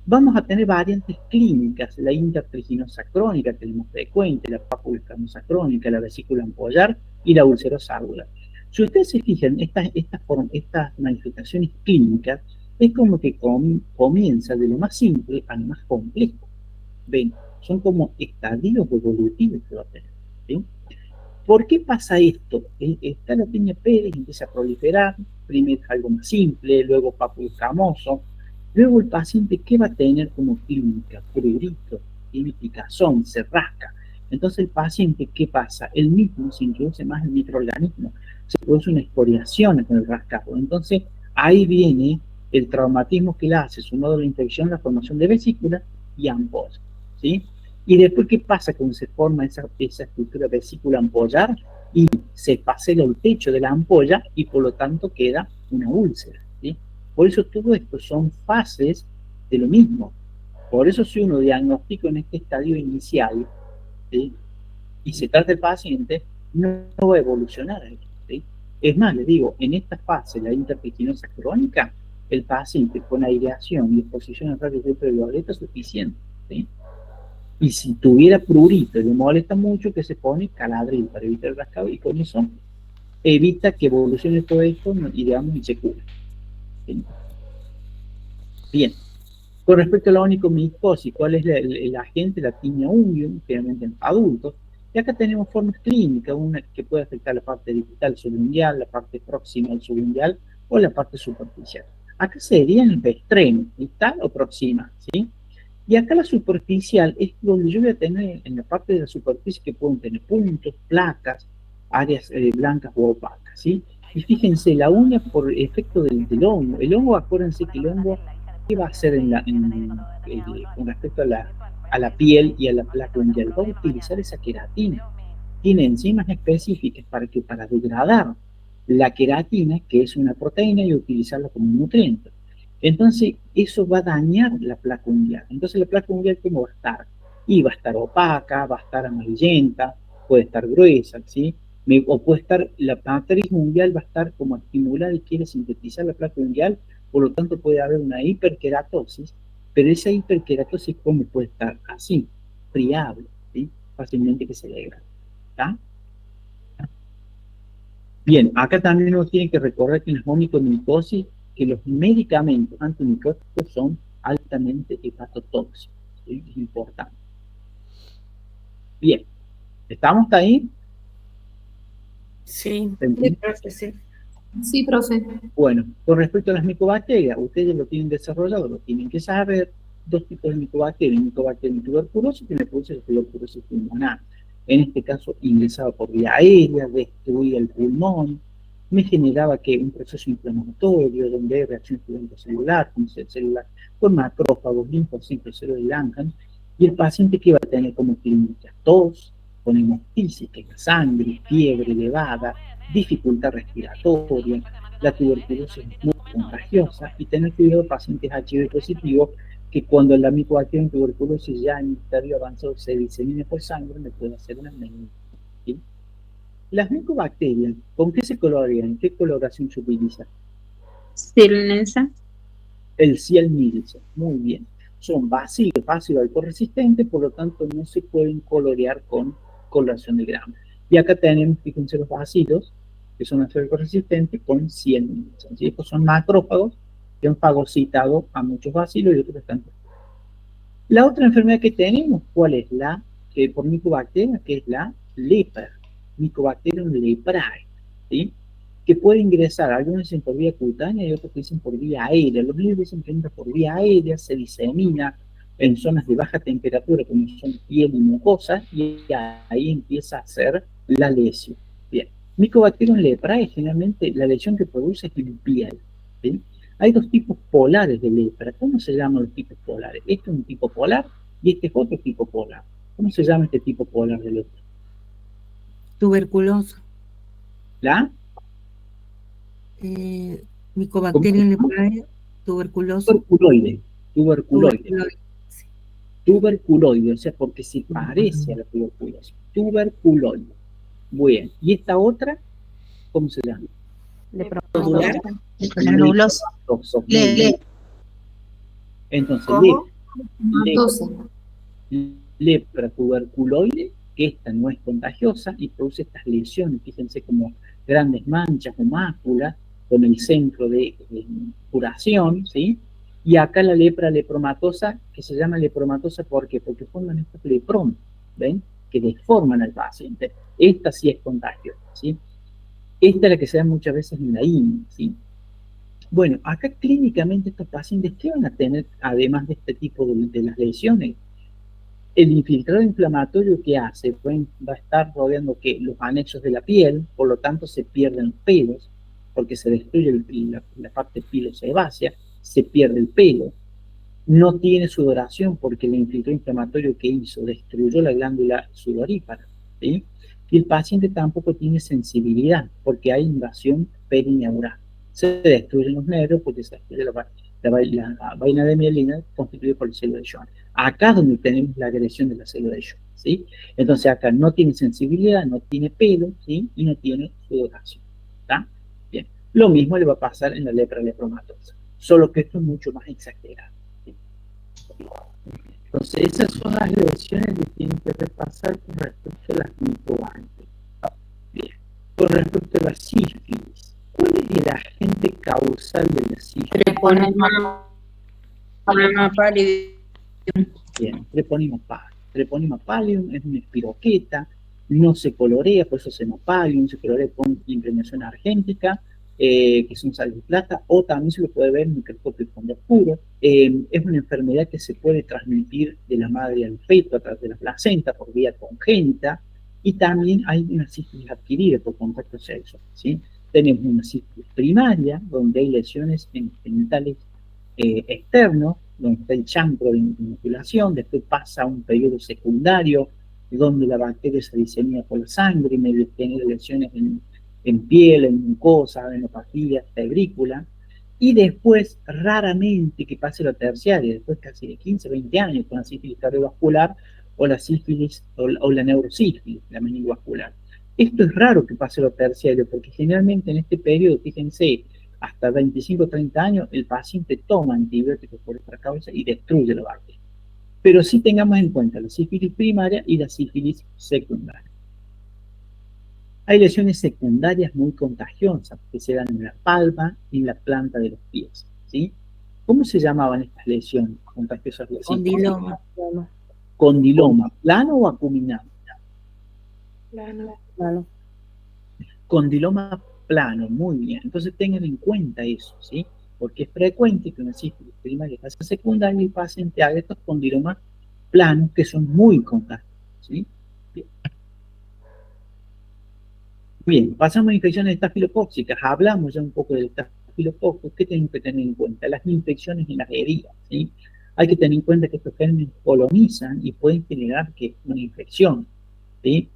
Vamos a tener variantes clínicas, la intertriginosa crónica, que es la más frecuente, la pápula escamosa crónica, la vesícula ampollar y la ulcerosa aguda. Si ustedes se fijan, estas manifestaciones clínicas es como que comienza de lo más simple a lo más complejo. Ven, son como estadios evolutivos que va a tener. ¿Sí? ¿Por qué pasa esto? Está la tinea pedis, empieza a proliferar, primero algo más simple, luego pápulo escamoso, luego el paciente, ¿qué va a tener como clínica? Prurito, tiene picazón, se rasca. Entonces el paciente, ¿qué pasa? Él mismo se introduce más el microorganismo, se produce una escoriación con el rascado. Entonces ahí viene el traumatismo que le hace, sumado a la infección, la formación de vesícula y ampolla, ¿sí? Y después, ¿qué pasa cuando se forma esa estructura vesícula ampollar? Y se pasea el techo de la ampolla y por lo tanto queda una úlcera, ¿sí? Por eso todo esto son fases de lo mismo. Por eso si uno diagnostica en este estadio inicial, ¿sí? Y se trata el paciente, no va a evolucionar ahí, ¿sí? Es más, les digo, en esta fase, la interpiginosa crónica, el paciente con aireación y exposición a rayos ultravioleta es suficiente, ¿sí? Y si tuviera prurito y le molesta mucho, que se pone caladril para evitar el rascado, y con eso evita que evolucione todo esto y digamos y se cura. ¿Sí? Bien. Con respecto a la onychomicosis, ¿cuál es el agente? La tinea unguium, generalmente en adultos. Y acá tenemos formas clínicas, una que puede afectar la parte distal subungual, la parte próxima al subungual o la parte superficial. Acá serían los extremos, distal o proxima, ¿sí? Y acá la superficial es donde yo voy a tener en la parte de la superficie que pueden tener puntos, placas, áreas blancas o opacas, ¿sí? Y fíjense, la uña por efecto del hongo. El hongo, acuérdense que el hongo, ¿qué va a hacer con respecto a la piel y a la placa unguial? Va a utilizar esa queratina. Tiene enzimas específicas para degradar la queratina, que es una proteína, y utilizarla como un nutriente. Entonces, eso va a dañar la placa unguial. Entonces, la placa unguial, ¿cómo va a estar? Y va a estar opaca, va a estar amarillenta, puede estar gruesa, ¿sí? O puede estar, la matriz unguial va a estar como estimulada y quiere sintetizar la placa unguial, por lo tanto puede haber una hiperkeratosis, pero esa hiperkeratosis, ¿cómo puede estar? Así, friable, ¿sí? Fácilmente que se degrada. ¿Está? Bien, acá también uno tiene que recordar que en las onychomicosis, que los medicamentos antimicóticos son altamente hepatotóxicos. ¿Sí? Es importante. Bien, ¿estamos hasta ahí? Sí, Sí, sí, profe. Bueno, con respecto a las micobacterias, ustedes lo tienen desarrollado, lo tienen que saber. Dos tipos de micobacterias, micobacterias tuberculosis y tuberculosis pulmonar. En este caso, ingresaba por vía aérea, destruía el pulmón, me generaba que un proceso inflamatorio donde hay reacción celular, con macrófagos, linfocitos, células de Langhans, y el paciente que va a tener como clínica tos, con hemoptisis, en la sangre, fiebre elevada, dificultad respiratoria, la tuberculosis es muy contagiosa, y tener cuidado de pacientes HIV positivos que cuando la micobacteria en tuberculosis ya en estadio avanzado se disemina por sangre, me puede hacer una anemia. ¿Sí? Las micobacterias, ¿con qué se colorean? ¿Qué coloración se utiliza? Silnesa. El Ciel-Nielsen, muy bien. Son bacilos, ácido alcohol resistentes, por lo tanto no se pueden colorear con coloración de gramo. Y acá tenemos, fíjense los bacilos, que son antibiótico-resistentes, con 100 miligramos. ¿Sí? Estos son macrófagos que han fagocitado a muchos bacilos y otros están. La otra enfermedad que tenemos, ¿cuál es? La por micobacteria, que es la lepra, Mycobacterium leprae, ¿sí? Que puede ingresar, algunos dicen por vía cutánea y otros dicen por vía aérea. Los libros dicen que entra por vía aérea, se disemina en zonas de baja temperatura, como son piel y mucosa, y ahí empieza a hacer la lesión. Bien, Mycobacterium leprae, generalmente la lesión que produce es en piel, ¿sí? Hay dos tipos polares de lepra. ¿Cómo se llaman los tipos polares? Este es un tipo polar y este es otro tipo polar. ¿Cómo se llama este tipo polar de lepra? Tuberculoso. ¿La? Mycobacterium leprae, tuberculoso. Tuberculoide. Tuberculoide. Tuberculoide. Sí. Tuberculoide, o sea, porque se parece a la tuberculosis. Tuberculoide. Bien. ¿Y esta otra? ¿Cómo se llama? Lepronulosa. Lepronulosa. Entonces, ¿Cómo? lepra tuberculoide, que esta no es contagiosa y produce estas lesiones, fíjense como grandes manchas o máculas con el centro de curación, ¿sí? Y acá la lepra lepromatosa, que se llama lepromatosa, ¿por qué? Porque forman estos lepromas, ¿ven? Que deforman al paciente. Esta sí es contagiosa, ¿sí? Esta es la que se da muchas veces en la INI, ¿sí? Bueno, acá clínicamente estos pacientes, ¿qué van a tener además de este tipo de las lesiones? El infiltrado inflamatorio que hace va a estar rodeando los anexos de la piel, por lo tanto se pierden los pelos, porque se destruye la parte pilosebácea, se pierde el pelo, no tiene sudoración porque el infiltrado inflamatorio que hizo destruyó la glándula sudorípara, ¿sí? Y el paciente tampoco tiene sensibilidad porque hay invasión perineural. Se destruyen los nervios porque se destruye la vaina de mielina constituida por el célula de Schwann. Acá es donde tenemos la agresión de la célula de Schwann, ¿sí? Entonces acá no tiene sensibilidad, no tiene pelo, ¿sí? Y no tiene sudoración, ¿está? Bien. Lo mismo le va a pasar en la lepra lepromatosa, solo que esto es mucho más exagerado. Entonces, esas son las lesiones que tienen que repasar con respecto a las micobacterias. Bien. Con respecto a la sífilis, ¿cuál es el agente causal de la sífilis? Treponema pallidum. Bien, Treponema pallidum es una espiroqueta, no se colorea, por eso se llama pallidum, se colorea con impregnación argéntica, que son sales de plata, o también se lo puede ver en microscopio de fondo oscuro. Es una enfermedad que se puede transmitir de la madre al feto a través de la placenta por vía congénita, y también hay una sífilis adquirida por contacto sexual, ¿sí? Tenemos una sífilis primaria, donde hay lesiones en genitales externos, donde está el chancro de inoculación, después pasa a un periodo secundario, donde la bacteria se disemina por la sangre y medio genera lesiones en piel, en mucosa, venopatía, febrícula, y después, raramente que pase la terciaria, después casi de 15, 20 años, con la sífilis cardiovascular o la sífilis o la neurosífilis, la meningovascular. Esto es raro que pase lo terciario, porque generalmente en este periodo, fíjense, hasta 25 o 30 años, el paciente toma antibióticos por esta causa y destruye la bacteria. Pero sí tengamos en cuenta la sífilis primaria y la sífilis secundaria. Hay lesiones secundarias muy contagiosas que se dan en la palma y en la planta de los pies, ¿sí? ¿Cómo se llamaban estas lesiones contagiosas? Condiloma. Condiloma, ¿plano o acuminado? Plano. Condiloma plano, muy bien. Entonces tengan en cuenta eso, ¿sí? Porque es frecuente que una sífilis primaria pase a secundaria y el paciente haga estos condilomas planos que son muy contagiosos, ¿sí? Bien. Bien, pasamos a infecciones estafilocócicas. Hablamos ya un poco de estafilococcus. ¿Qué tenemos que tener en cuenta? Las infecciones en las heridas, ¿sí? Hay que tener en cuenta que estos gérmenes colonizan y pueden generar una infección, ¿sí?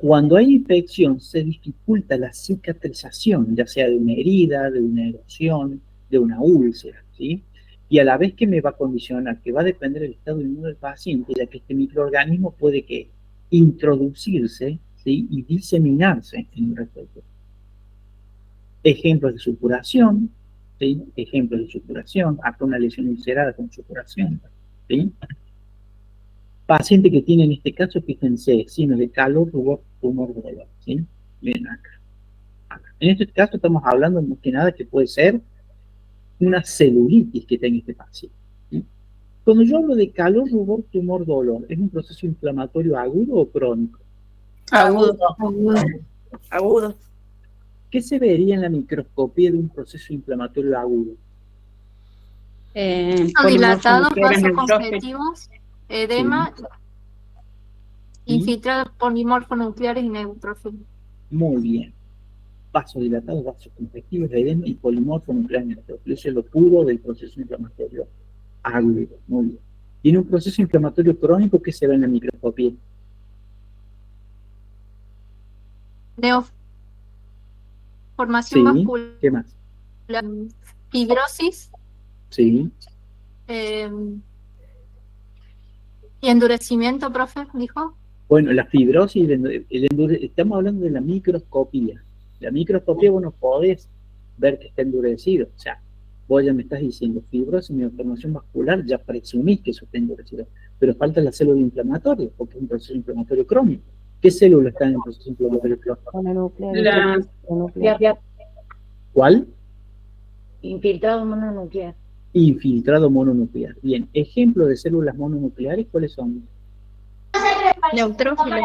Cuando hay infección se dificulta la cicatrización, ya sea de una herida, de una erosión, de una úlcera, ¿sí? Y a la vez que me va a condicionar, que va a depender del estado inmune del paciente, ya que este microorganismo puede que introducirse, ¿sí? Y diseminarse en el resto del cuerpo. Ejemplos de supuración, ¿sí? Ejemplos de supuración, hasta una lesión ulcerada con supuración, ¿sí? Paciente que tiene en este caso, fíjense, signos de calor, rubor, tumor, dolor, ¿sí? Bien acá. En este caso estamos hablando más que nada que puede ser una celulitis que tenga este paciente. ¿Sí? Cuando yo hablo de calor, rubor, tumor, dolor, ¿es un proceso inflamatorio agudo o crónico? Agudo. Agudo. ¿Qué se vería en la microscopía de un proceso inflamatorio agudo? Dilatados, Polimorfonucleares vasos neutrófilos. congestivos, edema, ¿Sí? infiltrados polimorfonucleares y neutrófilos. Muy bien. Vasodilatados, vasos congestivos, edema y polimorfo nuclear neutrófilo. Eso es lo puro del proceso inflamatorio agudo. Muy bien. Tiene un proceso inflamatorio crónico que se ve en la microscopía. Neoformación Sí. vascular, ¿Qué más? fibrosis Sí. y endurecimiento, profe, dijo. Bueno, la fibrosis, estamos hablando de la microscopía. La microscopía vos no podés ver que está endurecido. O sea, vos ya me estás diciendo fibrosis, neoformación vascular, ya presumís que eso está endurecido. Pero falta la célula inflamatoria, porque es un proceso inflamatorio crónico. ¿Qué célula está en el proceso inflamatorio crónico? Mononuclear. ¿Cuál? Infiltrado mononuclear. Infiltrado mononuclear. Bien, ejemplo de células mononucleares, ¿cuáles son? Neutrófilos.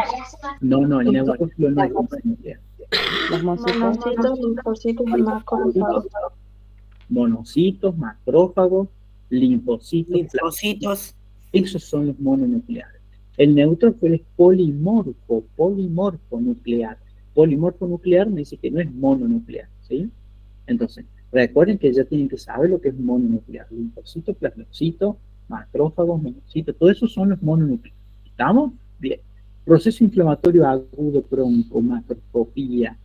No, el neutrófilo no es mononuclear. Los Monocitos, linfocitos y macrófagos. Monocitos, macrófagos, linfocitos, Linfocitos. esos son los mononucleares. El neutrófilo es polimorfo nuclear. Polimorfo nuclear me dice que no es mononuclear, ¿sí? Entonces, recuerden que ya tienen que saber lo que es mononuclear. Linfocito, plasmocito, macrófagos, monocitos, todo eso son los mononucleares. ¿Estamos? Bien. Proceso inflamatorio agudo crónico, microscopía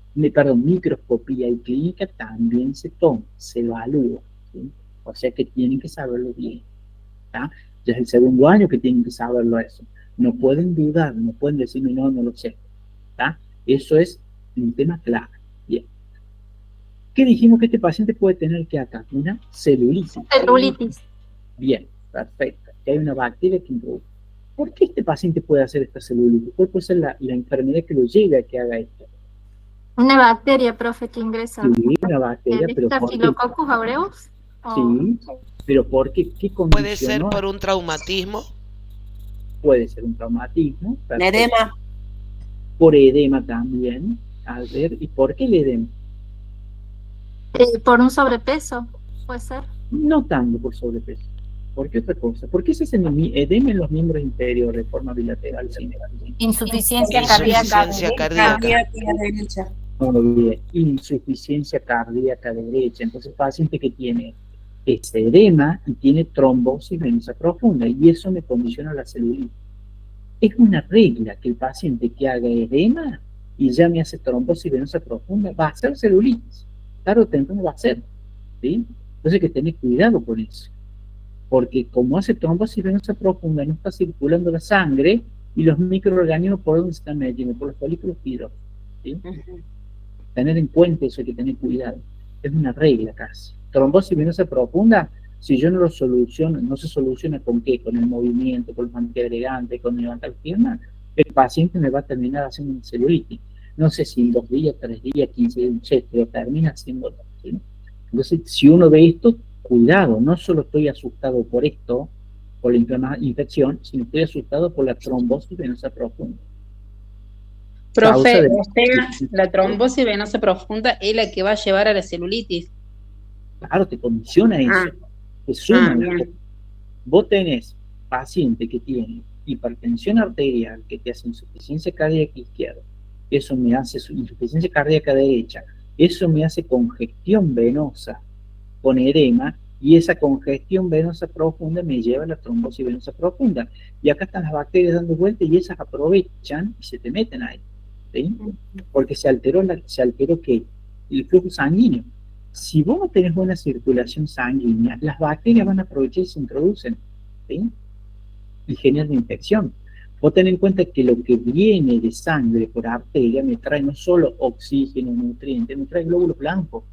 y clínica también se toma, se evalúa, ¿sí? O sea que tienen que saberlo bien. ¿Tá? Ya es el segundo año que tienen que saberlo eso. No pueden dudar, no pueden decir no lo sé. ¿Tá? Eso es un tema clave. Bien. ¿Qué dijimos que este paciente puede tener que acá? Una celulitis. Celulitis. Bien, perfecto. Que hay una bacteria que introduce. ¿Por qué este paciente puede hacer esta celulitis? ¿Cuál puede ser la enfermedad que lo lleve a que haga esto? Una bacteria, profe, que ingresa. Sí, una bacteria, ¿El pero ¿por qué? Staphylococcus aureus? Sí, pero ¿por qué? ¿Qué Puede ser condicionó? por un traumatismo. Puede ser un traumatismo. Perfecto. Edema. Por edema también. A ver, ¿y por qué el edema? Por un sobrepeso, puede ser. No tanto por sobrepeso. ¿Por qué otra cosa? ¿Por qué se hace edema en los miembros inferiores de forma bilateral? Insuficiencia cardíaca. Insuficiencia cardíaca. Derecha. Muy bien. Insuficiencia cardíaca derecha. Entonces, paciente que tiene ese edema y tiene trombosis venosa profunda, y eso me condiciona la celulitis. Es una regla que el paciente que haga edema y ya me hace trombosis venosa profunda va a hacer celulitis. Tarde o temprano va a hacer. ¿Sí? Entonces hay que tener cuidado con eso. Porque como hace trombosis venosa profunda, no está circulando la sangre y los microorganismos por donde se están metiendo, por los folículos fibrosos. ¿Sí? Tener en cuenta eso, hay que tener cuidado. Es una regla casi. Trombosis venosa profunda, si yo no lo soluciono, no se soluciona con qué, con el movimiento, con los antiagregantes, con levantar piernas, el paciente me va a terminar haciendo una celulitis. No sé si 2 días, 3 días, 15 días, pero termina haciendo. ¿Sí? Entonces, si uno ve esto, cuidado, no solo estoy asustado por esto, por la infección, sino estoy asustado por la trombosis venosa profunda. Profe, la trombosis venosa profunda es la que va a llevar a la celulitis. Claro, te condiciona eso. Te suma. Vos tenés paciente que tiene hipertensión arterial, que te hace insuficiencia cardíaca izquierda, eso me hace insuficiencia cardíaca derecha, eso me hace congestión venosa con edema, y esa congestión venosa profunda me lleva a la trombosis venosa profunda. Y acá están las bacterias dando vueltas y esas aprovechan y se te meten ahí. ¿Sí? Porque se alteró ¿qué? El flujo sanguíneo. Si vos no tenés buena circulación sanguínea, las bacterias van a aprovechar y se introducen, ¿sí? Y generan infección. Vos tenés en cuenta que lo que viene de sangre por arteria me trae no solo oxígeno, nutrientes, me trae glóbulos blancos,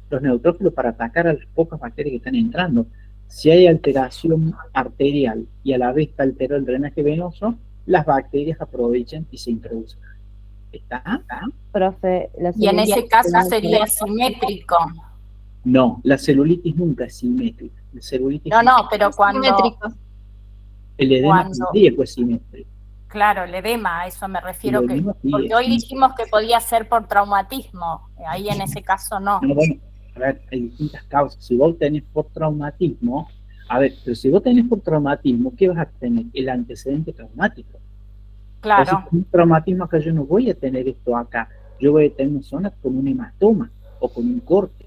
los neutrófilos para atacar a las pocas bacterias que están entrando. Si hay alteración arterial y a la vez está alterado el drenaje venoso, las bacterias aprovechan y se introducen. ¿Está? Profe, la Y en celulitis ese caso tiene sería simétrico. No, la celulitis nunca es simétrica. La celulitis No, no, pero cuando, Simétrico. el edema cuando, cardíaco es simétrico. claro, el edema, a eso me El refiero, que edema sí porque es hoy simétrico. dijimos que podía ser por traumatismo, ahí en ese caso no. No, bueno, a ver, hay distintas causas. Si vos tenés por traumatismo, a ver, pero si vos tenés por traumatismo, ¿qué vas a tener? El antecedente traumático. Claro. Entonces, con un traumatismo acá yo no voy a tener esto acá. Yo voy a tener una zona con un hematoma o con un corte,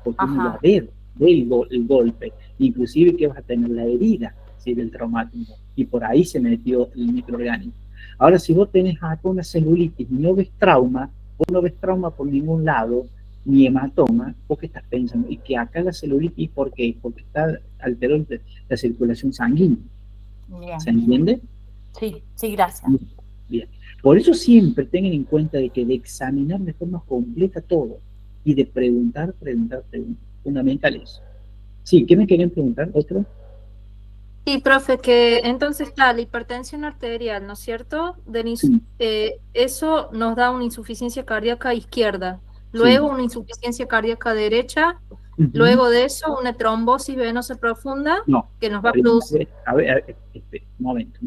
porque uno va a ver el golpe. Inclusive que vas a tener la herida, ¿sí?, del traumatismo. Y por ahí se metió el microorganismo. Ahora, si vos tenés acá una celulitis y no ves trauma, vos no ves trauma por ningún lado, ni hematoma, vos qué estás pensando. Y que acá la celulitis, ¿por qué? Porque está alterando la circulación sanguínea. Bien. ¿Se entiende? Sí, sí, gracias. Bien. Por eso siempre tengan en cuenta de que de examinar de forma completa todo y de preguntar. Fundamental eso. Sí, ¿qué me querían preguntar? ¿Otro? Sí, profe, que entonces está la hipertensión arterial, ¿no es cierto? Sí. Eso nos da una insuficiencia cardíaca izquierda, Sí. luego una insuficiencia cardíaca derecha, luego de eso una trombosis venosa profunda No. que nos va a producir. A ver, un momento.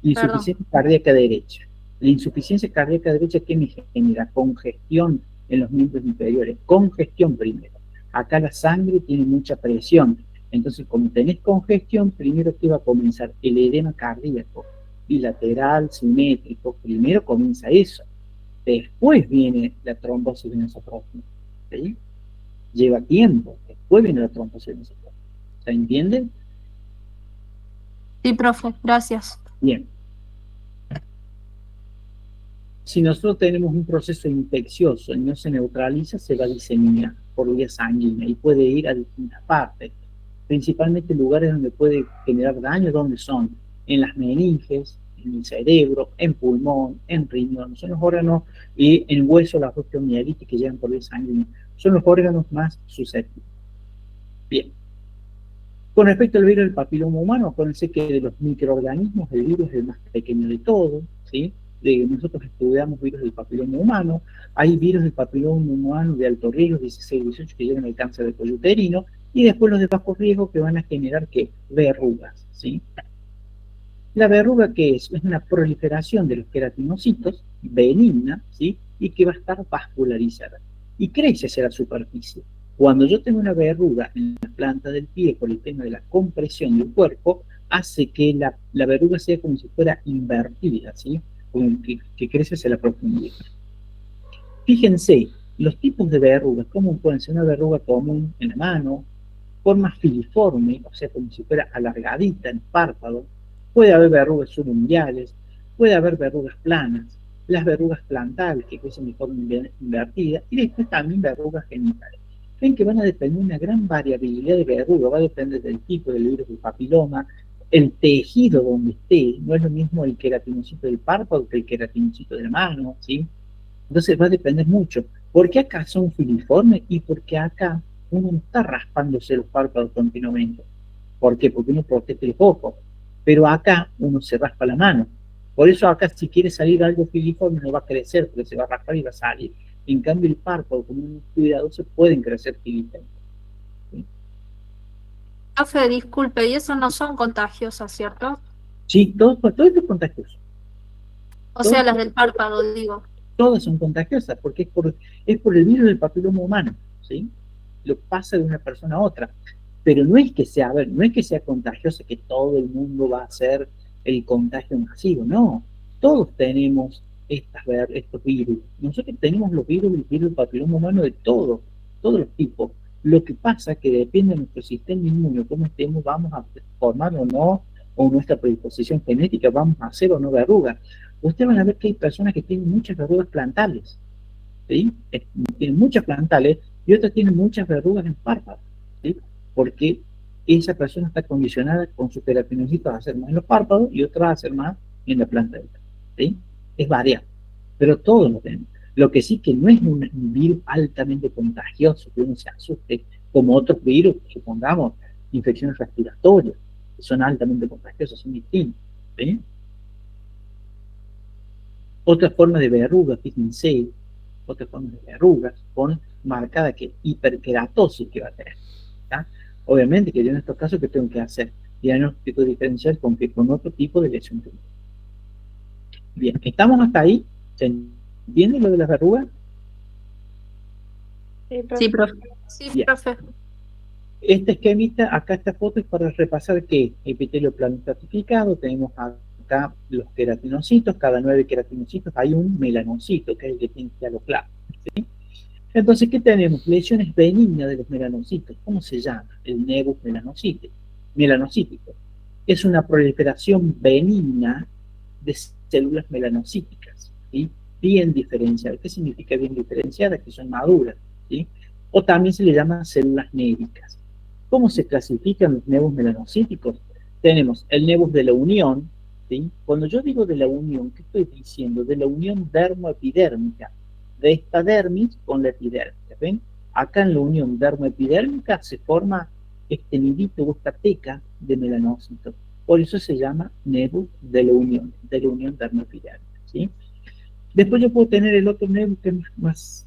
Insuficiencia cardíaca derecha. La insuficiencia cardíaca derecha, ¿qué me genera? Congestión en los miembros inferiores. Congestión primero. Acá la sangre tiene mucha presión. Entonces, como tenés congestión, primero que va a comenzar el edema cardíaco bilateral, simétrico. Primero comienza eso. Después viene la trombosis venosa profunda. ¿Sí? Lleva tiempo. Después viene la trombosis venosa profunda. ¿Se entiende? Sí, profe, gracias. Bien. Si nosotros tenemos un proceso infeccioso y no se neutraliza, se va a diseminar por vía sanguínea y puede ir a distintas partes, principalmente lugares donde puede generar daño, donde son en las meninges, en el cerebro, en pulmón, en riñón, son los órganos, y en hueso, la osteomielitis que llegan por vía sanguínea, son los órganos más susceptibles. Bien. Con respecto al virus del papiloma humano, acuérdense que de los microorganismos el virus es el más pequeño de todos, ¿sí? Nosotros estudiamos virus del papiloma humano, hay virus del papiloma humano de alto riesgo, 16 y 18, que llegan al cáncer de cuello uterino, y después los de bajo riesgo que van a generar, ¿qué? Verrugas, ¿sí? La verruga, ¿qué es? Es una proliferación de los queratinocitos, benigna, ¿sí? Y que va a estar vascularizada, y crece hacia la superficie. Cuando yo tengo una verruga en la planta del pie por el tema de la compresión del cuerpo, hace que la verruga sea como si fuera invertida, ¿sí? Como que crece hacia la profundidad. Fíjense, los tipos de verrugas, como pueden ser una verruga común en la mano, forma filiforme, o sea, como si fuera alargadita en el párpado, puede haber verrugas subunguiales, puede haber verrugas planas, las verrugas plantales que crecen de forma invertida, y después también verrugas genitales. Ven que van a depender de una gran variabilidad de verruga, va a depender del tipo del virus del papiloma, el tejido donde esté, no es lo mismo el queratinocito del párpado que el queratinocito de la mano, ¿sí? Entonces va a depender mucho. ¿Por qué acá son filiformes? Y porque acá uno no está raspándose los párpados continuamente. ¿Por qué? Porque uno protege los ojos. Pero acá uno se raspa la mano. Por eso acá si quiere salir algo filiforme no va a crecer, porque se va a raspar y va a salir. En cambio el párpado, como uno es cuidadoso, pueden crecer filiformes. ¿Sí? Profe, disculpe, y eso no son contagiosas, ¿cierto? Sí, todo esto es contagioso. O sea, las del párpado, digo. Todas son contagiosas, porque es por el virus del papiloma humano, ¿sí? Lo pasa de una persona a otra. Pero no es que sea, a ver, no es que sea contagioso, que todo el mundo va a hacer el contagio masivo, no. Todos tenemos estos virus. Nosotros tenemos los virus, el virus del papiloma humano de todos los tipos. Lo que pasa es que depende de nuestro sistema inmune, cómo estemos, vamos a formar o no, o nuestra predisposición genética, vamos a hacer o no verrugas. Ustedes van a ver que hay personas que tienen muchas verrugas plantales, ¿sí? Tienen muchas plantales y otras tienen muchas verrugas en párpados, ¿sí? Porque esa persona está condicionada con su queratinocito a hacer más en los párpados y otra a hacer más en la planta del pie, ¿sí? Es variable, pero todos lo tenemos. Lo que sí que no es un virus altamente contagioso, que uno se asuste, como otros virus, supongamos, infecciones respiratorias, que son altamente contagiosas, son distintos, ¿sí? Otra forma de verruga, fíjense, otra forma de verrugas con marcada que hiperkeratosis que va a tener. ¿Tá? Obviamente que yo en estos casos, ¿qué tengo que hacer? Diagnóstico diferencial con otro tipo de lesión tumoral. Bien, ¿estamos hasta ahí? ¿Se entiende lo de las verrugas? Sí, profe. Sí, Bien. profe. Este esquemita, acá esta foto es para repasar que epitelio plano estratificado, tenemos acá los queratinocitos, cada 9 queratinocitos hay un melanocito, que es el que tiene ya lo claro. ¿Sí? Entonces, ¿qué tenemos? Lesiones benignas de los melanocitos. ¿Cómo se llama? El nevus melanocítico. Es una proliferación benigna de células melanocíticas, ¿sí? Bien diferenciadas. ¿Qué significa bien diferenciadas? Que son maduras, ¿sí? O también se le llama células nédicas. ¿Cómo se clasifican los nevus melanocíticos? Tenemos el nevus de la unión, ¿sí? Cuando yo digo de la unión, ¿qué estoy diciendo? De la unión dermoepidérmica, de esta dermis con la epidermis, ¿ven? Acá en la unión dermoepidérmica se forma este nidito o esta teca de melanocitos. Por eso se llama nevus de la unión dermoepidérmica, ¿sí? Después yo puedo tener el otro nevus que es más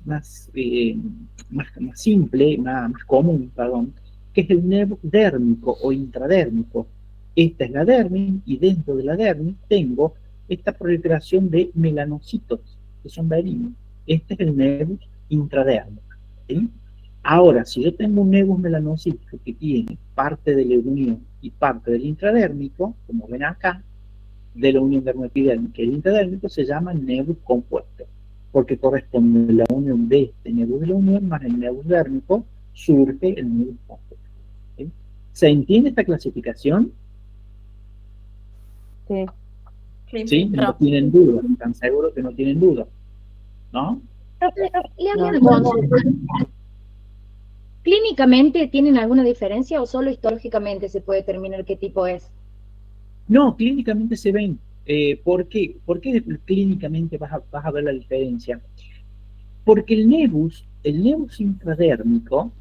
simple, más común, perdón, que es el nevus dérmico o intradérmico. Esta es la dermis y dentro de la dermis tengo esta proliferación de melanocitos que son benignos. Este es el nevus intradérmico, ¿sí? Ahora, si yo tengo un nevus melanocítico que tiene parte de la unión y parte del intradérmico, como ven acá, de la unión dermoepidérmica y el intradérmico, se llama nevus compuesto, porque corresponde a la unión de este nevus de la unión más el nevus dérmico, surge el nevus compuesto. ¿Sí? ¿Se entiende esta clasificación? Sí. ¿Sí? No tienen duda, están seguros que no tienen duda, ¿no? ¿Y hay alguna consulta? ¿Clínicamente tienen alguna diferencia o solo histológicamente se puede determinar qué tipo es? No, clínicamente se ven. ¿Por qué? ¿Por qué clínicamente vas a ver la diferencia? Porque el nevus intradérmico,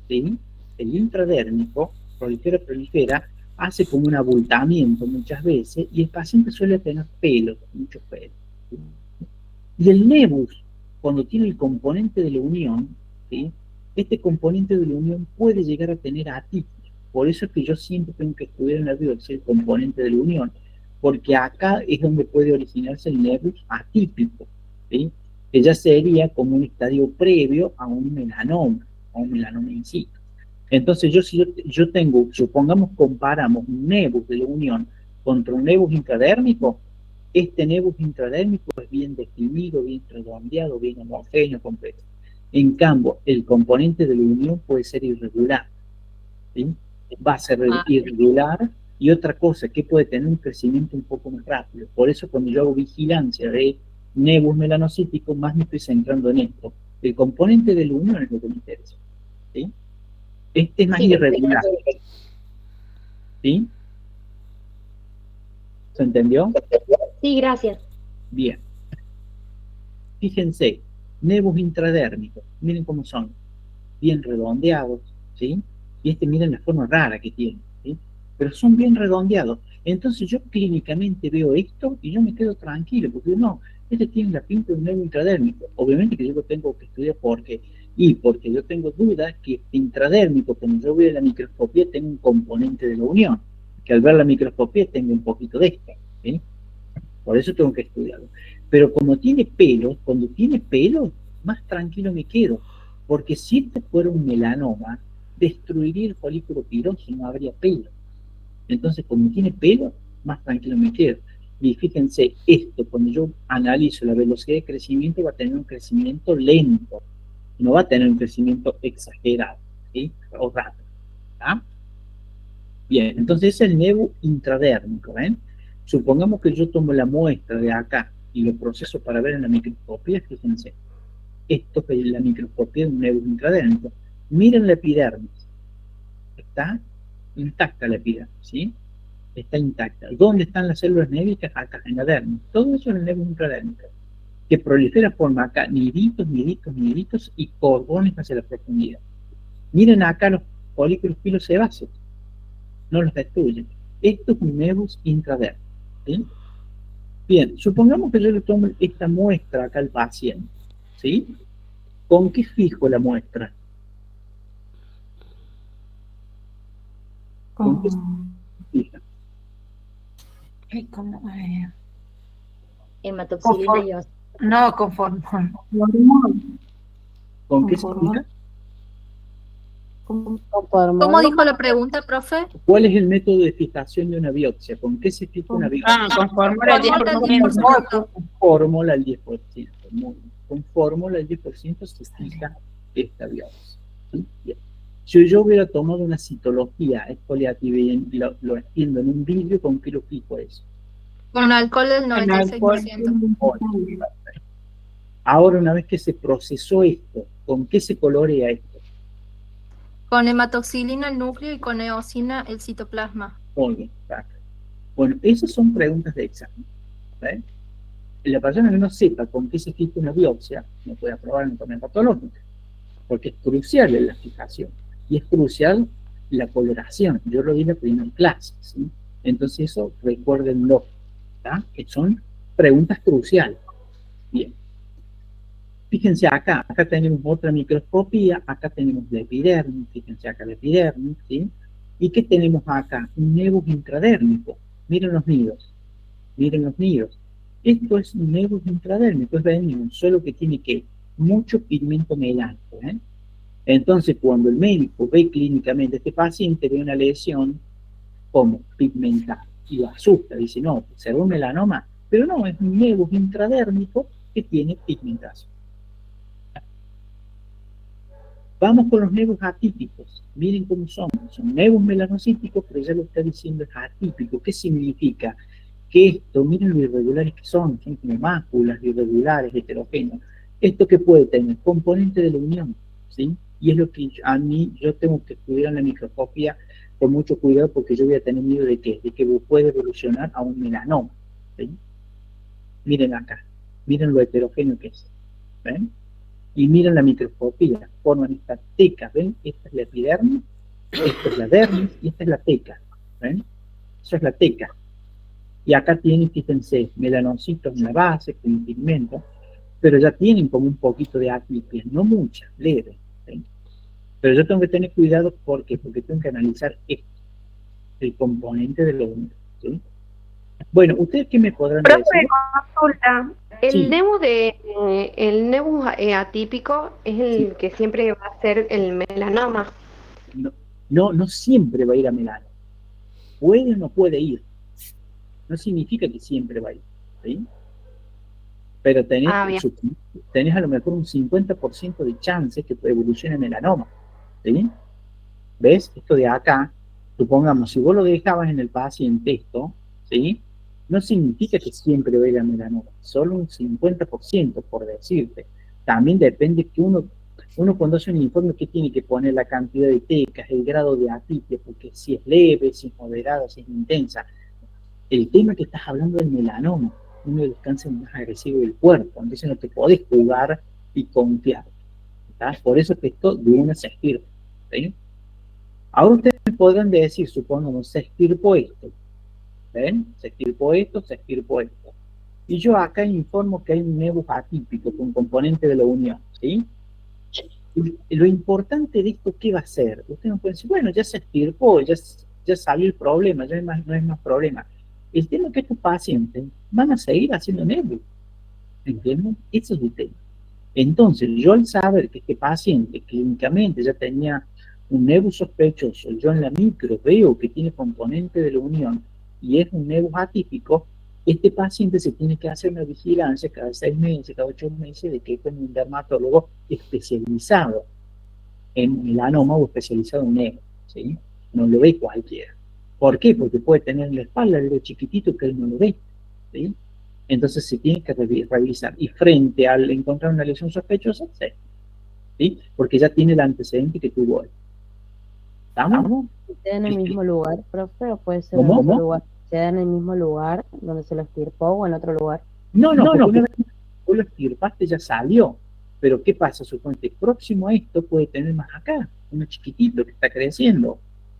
¿sí? El intradérmico, prolifera, hace como un abultamiento muchas veces y el paciente suele tener pelos, muchos pelos. ¿Sí? Y el nevus, cuando tiene el componente de la unión, ¿sí? Este componente de la unión puede llegar a tener atípico. Por eso es que yo siempre tengo que estudiar en la biopsia el componente de la unión, porque acá es donde puede originarse el nevus atípico, ¿sí? Que ya sería como un estadio previo a un melanoma in situ. Entonces si yo tengo, supongamos comparamos un nevus de la unión contra un nevus intradérmico, este nevus intradérmico es bien definido, bien redondeado, bien homogéneo, completo. En cambio, el componente de la unión puede ser irregular, ¿sí? Va a ser irregular y otra cosa, que puede tener un crecimiento un poco más rápido. Por eso cuando yo hago vigilancia de nevus melanocítico, más me estoy centrando en esto. El componente de la unión es lo que me interesa, ¿sí? Este es más irregular, ¿sí? ¿Se entendió? Sí, gracias. Bien. Fíjense, nevus intradérmicos, miren cómo son, bien redondeados, ¿sí? Y miren la forma rara que tiene, ¿sí? Pero son bien redondeados. Entonces yo clínicamente veo esto y yo me quedo tranquilo, porque no, este tiene la pinta de un nevus intradérmico. Obviamente que yo lo tengo que estudiar porque yo tengo duda que intradérmico, cuando yo veo la microscopía, tengo un componente de la unión, que al ver la microscopía tengo un poquito de esto, ¿sí? Por eso tengo que estudiarlo. Pero cuando tiene pelo, más tranquilo me quedo. Porque si este fuera un melanoma, destruiría el folículo piloso y no habría pelo. Entonces, como tiene pelo, más tranquilo me quedo. Y fíjense, esto, cuando yo analizo la velocidad de crecimiento, va a tener un crecimiento lento. No va a tener un crecimiento exagerado, ¿sí? O rápido. ¿Ah? Bien, entonces es el nevus intradérmico, ¿ven? Supongamos que yo tomo la muestra de acá y lo proceso para ver en la microscopía, fíjense, esto es la microscopía de un nevus intradérmico. Miren la epidermis, está intacta la epidermis, ¿sí? Está intacta. ¿Dónde están las células névicas? Acá, en la dermis. Todo eso es el nevus intradérmico, que prolifera, forma acá niditos y cordones hacia la profundidad. Miren acá los folículos pilosebáceos, no los destruyen. Esto es un nevus intradérmico, ¿sí? Bien, supongamos que yo le tomo esta muestra acá al paciente, ¿sí? ¿Con qué fijo la muestra? ¿Con qué se fija? Hematoxilina y ocio. No, conforme. ¿Con qué se fija? ¿Cómo dijo la pregunta, profe? ¿Cuál es el método de fijación de una biopsia? ¿Con qué se fija una biopsia? Con fórmula al Fórmula al 10%. 10%. Con fórmula al 10%. Muy bien. Con fórmula al 10% se fija esta biopsia. ¿Sí? Bien. Si yo hubiera tomado una citología exfoliativa y lo extiendo en un vidrio, ¿con qué lo fijo eso? Con alcohol del 96%. Ahora, una vez que se procesó esto, ¿con qué se colorea esto? Con hematoxilina el núcleo y con eosina el citoplasma. Muy bien, perfecto. Bueno, esas son preguntas de examen. ¿Sí? La persona que no sepa con qué se fija una biopsia no puede aprobar anatomía patológica, porque es crucial en la fijación y es crucial la coloración. Yo lo di en la primera clase, ¿sí? Entonces eso recuérdenlo, ¿tá? Que son preguntas cruciales. Bien. Fíjense acá tenemos otra microscopía, acá tenemos la epidermis, fíjense acá la epidermis, ¿sí? ¿Y qué tenemos acá? Un nebus intradérmico. Miren los nidos, miren los nidos. Esto es un nebus intradérmico, es benigno, solo que tiene que mucho pigmento melánico, ¿eh? Entonces, cuando el médico ve clínicamente a este paciente, ve una lesión como pigmentada y lo asusta, dice, no, será un melanoma, pero no, es un nebus intradérmico que tiene pigmentación. Vamos con los nebus atípicos. Miren cómo son. Son nebus melanocíticos, pero ya lo está diciendo, es atípico. ¿Qué significa? Que esto, miren lo irregulares que son como máculas irregulares, heterogéneas. Esto que puede tener componente de la unión, ¿sí? Y es lo que a mí, yo tengo que estudiar en la microscopía con mucho cuidado, porque yo voy a tener miedo de qué, de que puede evolucionar a un melanoma, ¿sí? Miren acá, miren lo heterogéneo que es, ¿ven? Y miren la microscopía, forman esta teca, ¿ven? Esta es la epidermis, esta es la dermis y esta es la teca, ¿ven? Eso es la teca. Y acá tienen, fíjense, melanocitos en la base, con pigmento, pero ya tienen como un poquito de atipia, no mucha, leve, ¿sí? Pero yo tengo que tener cuidado, ¿por qué? Porque tengo que analizar esto, el componente de lo único, ¿sí? Bueno, ¿ustedes qué me podrán Profe, decir? consulta. El Sí. nebus atípico es el que siempre va a ser el melanoma. No siempre va a ir a melanoma. Puede o no puede ir. No significa que siempre va a ir, ¿sí? Pero tenés a lo mejor un 50% de chances que evolucione en melanoma, ¿sí? ¿Ves? Esto de acá, supongamos, si vos lo dejabas en el paciente esto, ¿sí? No significa que siempre va a ir a melanoma, solo un 50%, por decirte. También depende que uno cuando hace un informe, ¿qué tiene que poner? La cantidad de tecas, el grado de atipia, porque si es leve, si es moderada, si es intensa. El tema que estás hablando del melanoma, uno de los cánceres más agresivos del cuerpo, entonces no te podés jugar y confiar, ¿tá? Por eso que esto de una se estirpa, ¿sí? Ahora ustedes me podrán decir, supongamos, se estirpó esto, ¿ven? Se estirpó esto, se estirpó esto. Y yo acá informo que hay un nebus atípico con componente de la unión, ¿sí? Y lo importante de esto, ¿qué va a ser? Ustedes me pueden decir, bueno, ya se estirpó, ya salió el problema, ya no es más problema. El tema es que estos pacientes van a seguir haciendo nebus, ¿entienden? Ese es el tema. Entonces, yo al saber que este paciente clínicamente ya tenía un nebus sospechoso, yo en la micro veo que tiene componente de la unión y es un nebus atípico, este paciente se tiene que hacer una vigilancia cada 6 meses, cada 8 meses, de que es con un dermatólogo especializado en melanoma o especializado en nebus, ¿sí? No lo ve cualquiera. ¿Por qué? Porque puede tener en la espalda algo chiquitito que él no lo ve, ¿sí? Entonces se tiene que revisar. Y frente al encontrar una lesión sospechosa, ¿sí? Porque ya tiene el antecedente que tuvo él. ¿Estamos? ¿Se da en el mismo lugar, profe, o puede ser en otro lugar? ¿Se da en el mismo lugar donde se lo estirpó o en otro lugar? No, una vez que vos lo estirpaste ya salió. Pero ¿qué pasa? Suponete, próximo a esto puede tener más acá, uno chiquitito que está creciendo.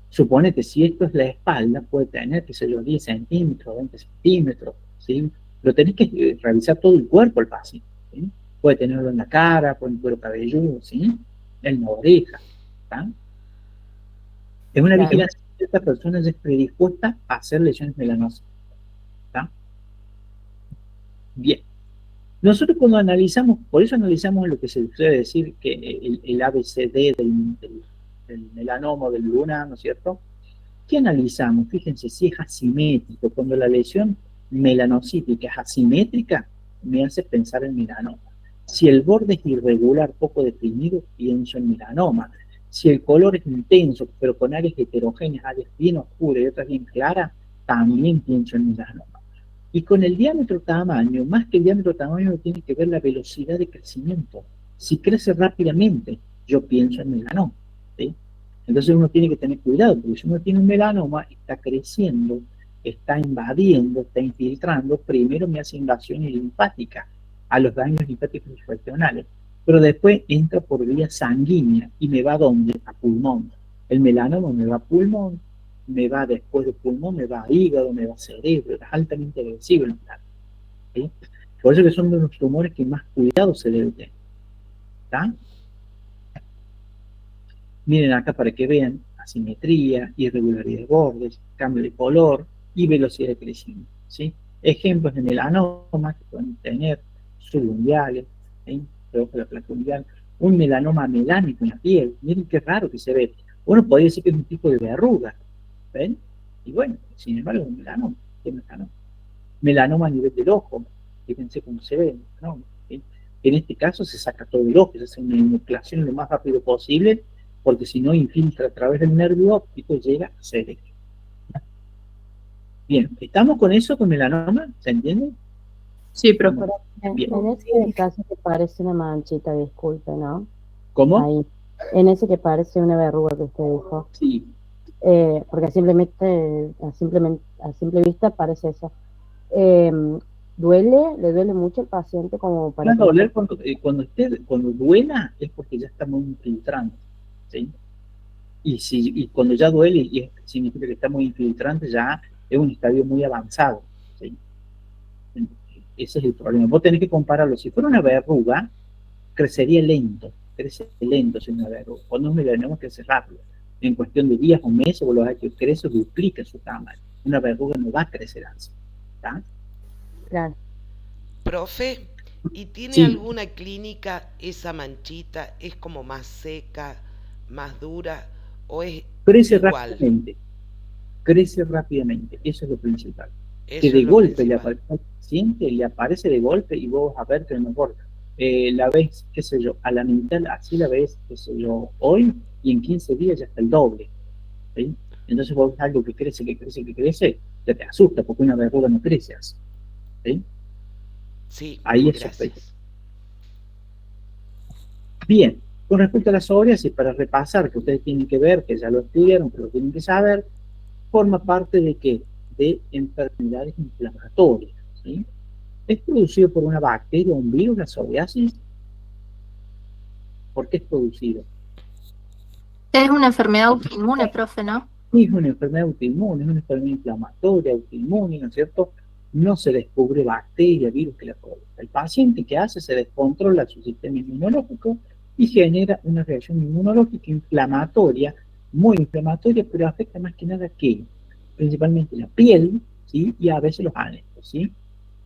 Suponete, si esto es la espalda, puede tener, qué sé yo, 10 centímetros, 20 centímetros, ¿sí? pero tenés que revisar todo el cuerpo del paciente, ¿sí? Puede tenerlo en la cara, puede en el cuero cabelludo, ¿sí? En la oreja, ¿tá? Es una Claro. vigilancia que esta persona ya es predispuesta a hacer lesiones melanosas, ¿tá? Bien. Nosotros cuando analizamos, por eso analizamos lo que se suele decir que el ABCD del melanoma, del luna, ¿no es cierto? ¿Qué analizamos? Fíjense, si es asimétrico, cuando la lesión melanocítica es asimétrica, me hace pensar en melanoma. Si el borde es irregular, poco definido, pienso en melanoma. Si el color es intenso, pero con áreas heterogéneas, áreas bien oscuras y otras bien claras, también pienso en melanoma. Y con el diámetro tamaño, más que el diámetro tamaño, tiene que ver la velocidad de crecimiento. Si crece rápidamente, yo pienso en melanoma, ¿sí? Entonces uno tiene que tener cuidado, porque si uno tiene un melanoma, está creciendo, está invadiendo, está infiltrando, primero me hace invasiones linfáticas a los daños linfáticos regionales, pero después entra por vía sanguínea y me va ¿a dónde? A pulmón. El melanoma me va a pulmón, me va después de pulmón, me va a hígado, me va a cerebro, es altamente agresivo el melanoma, ¿sí? Por eso que son de los tumores que más cuidado se debe tener, ¿está? Miren acá para que vean asimetría, irregularidad de bordes, cambio de color y velocidad de crecimiento, ¿sí? Ejemplos de melanoma que pueden tener subunguales, ¿sí? La placa unguial, un melanoma melánico en la piel, miren qué raro que se ve. Uno podría decir que es un tipo de verruga, ¿ven? Y bueno, sin embargo, es un melanoma. ¿Qué melanoma? Melanoma a nivel del ojo, fíjense cómo se ve, ¿no? ¿Sí? En este caso se saca todo el ojo, se hace una enucleación lo más rápido posible, porque si no infiltra a través del nervio óptico y llega a cerebro. Bien, ¿estamos con eso, con melanoma? ¿Se entiende? Sí, profe. Bien. En ese caso que parece una manchita, disculpe, ¿no? ¿Cómo? Ahí. En ese que parece una verruga que usted dijo. Sí. Porque a simple vista parece eso. ¿Le duele mucho al paciente como para... Va a doler cuando duela es porque ya está muy infiltrante, ¿sí? Y cuando ya duele, significa que está muy infiltrante, ya es un estadio muy avanzado, ¿sí? Ese es el problema. Vos tenés que compararlo. Si fuera una verruga, crecería lento, crece lento si una verruga. Cuando un melanoma crece rápido. En cuestión de días o meses, vos lo vas a que crece, duplica su tamaño. Una verruga no va a crecer así, ¿está? Claro. Profe, ¿y tiene Sí. alguna clínica esa manchita? ¿Es como más seca, más dura o es Crece igual? rápidamente. Crece rápidamente. Eso es lo principal. Eso Que de es lo golpe principal. le aparece al paciente, le aparece de golpe y vos vas a ver que a lo mejor la ves, qué sé yo, a la mitad, así la ves, qué sé yo, hoy y en 15 días ya está el doble, ¿sí? Entonces vos ves algo que crece, ya te asusta porque una verruga no crece así, ¿sí? Sí, Ahí es gracias. sospechoso. Bien, con respecto a las psoriasis, para repasar, que ustedes tienen que ver, que ya lo estudiaron, que lo tienen que saber, forma parte de ¿qué? De enfermedades inflamatorias, ¿sí? ¿Es producido por una bacteria o un virus la psoriasis? ¿Por qué es producido? Es una enfermedad autoinmune, profe, ¿no? Es una enfermedad autoinmune, es una enfermedad inflamatoria, autoinmune, ¿no es cierto? No se descubre bacteria, virus que la produce. El paciente que hace se descontrola su sistema inmunológico y genera una reacción inmunológica inflamatoria, muy inflamatoria, pero afecta más que nada ¿qué? Principalmente la piel, ¿sí? Y a veces los ángulos, ¿sí?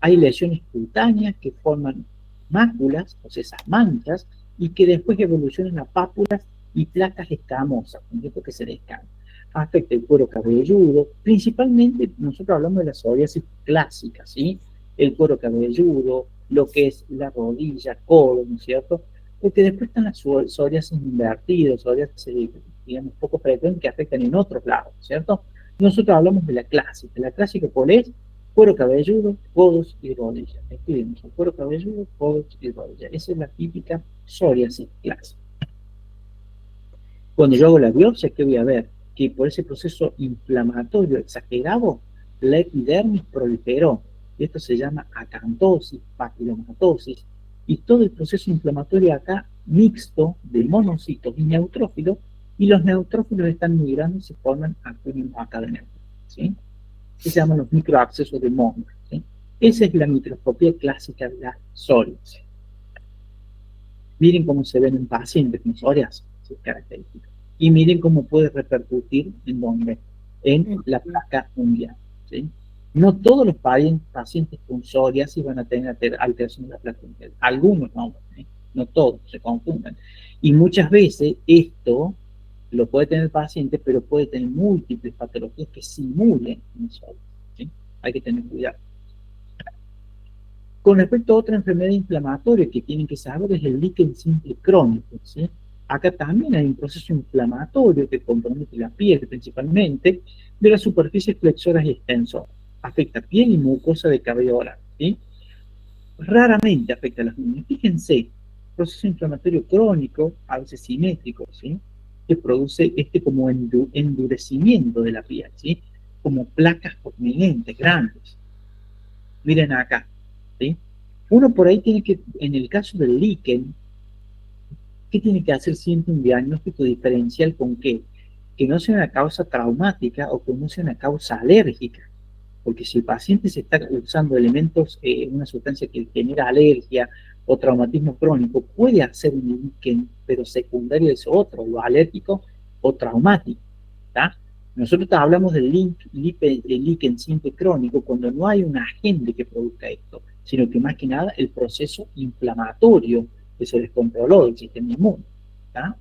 Hay lesiones cutáneas que forman máculas, o sea, esas manchas, y que después evolucionan a pápulas y placas escamosas, que se descansan. Afecta el cuero cabelludo, principalmente nosotros hablamos de la psoriasis clásica, ¿sí? El cuero cabelludo, lo que es la rodilla, codo, ¿no es cierto? Porque después están las psoriasis invertidas, psoriasis, digamos, poco frecuentes que afectan en otros lados, ¿cierto? Nosotros hablamos de la clásica. La clásica, ¿cuál es? Cuero cabelludo, codos y rodillas. Escribimos cuero cabelludo, codos y rodillas. Esa es la típica psoriasis clásica. Cuando yo hago la biopsia, ¿qué voy a ver? Que por ese proceso inflamatorio exagerado, la epidermis proliferó. Y esto se llama acantosis, papilomatosis. Y todo el proceso inflamatorio acá, mixto de monocitos y neutrófilos, y los neutrófilos están migrando y se forman acá de neutrófilos, ¿sí? Que se llaman los microabscesos de Mohs, ¿sí? Esa es la microscopía clásica de la psoriasis. Miren cómo se ven en pacientes con psoriasis, sus características. Y miren cómo puede repercutir en dónde, en la placa unguial, ¿sí? No todos los pacientes con psoriasis van a tener alteración de la placa unguial. Algunos no, ¿eh? No todos, se confunden. Y muchas veces esto lo puede tener el paciente, pero puede tener múltiples patologías que simulen un psoriasis, ¿sí? Hay que tener cuidado. Con respecto a otra enfermedad inflamatoria que tienen que saber es el líquen simple crónico, ¿sí? Acá también hay un proceso inflamatorio que compromete la piel principalmente de las superficies flexoras y extensoras. Afecta piel y mucosa de cabello oral, ¿sí? Raramente afecta a las uñas. Fíjense, proceso inflamatorio crónico, a veces simétrico, ¿sí? Que produce como endurecimiento de la piel, ¿sí? Como placas prominentes, grandes. Miren acá, ¿sí? Uno por ahí tiene que, en el caso del líquen, ¿qué tiene que hacer siempre un diagnóstico diferencial con qué? Que no sea una causa traumática o que no sea una causa alérgica. Porque si el paciente se está usando elementos, una sustancia que genera alergia o traumatismo crónico, puede hacer un líquen, pero secundario es otro, lo alérgico o traumático, ¿tá? Nosotros hablamos del líquen simple crónico cuando no hay un agente que produzca esto, sino que más que nada el proceso inflamatorio que se descontroló del sistema inmune, ¿tá?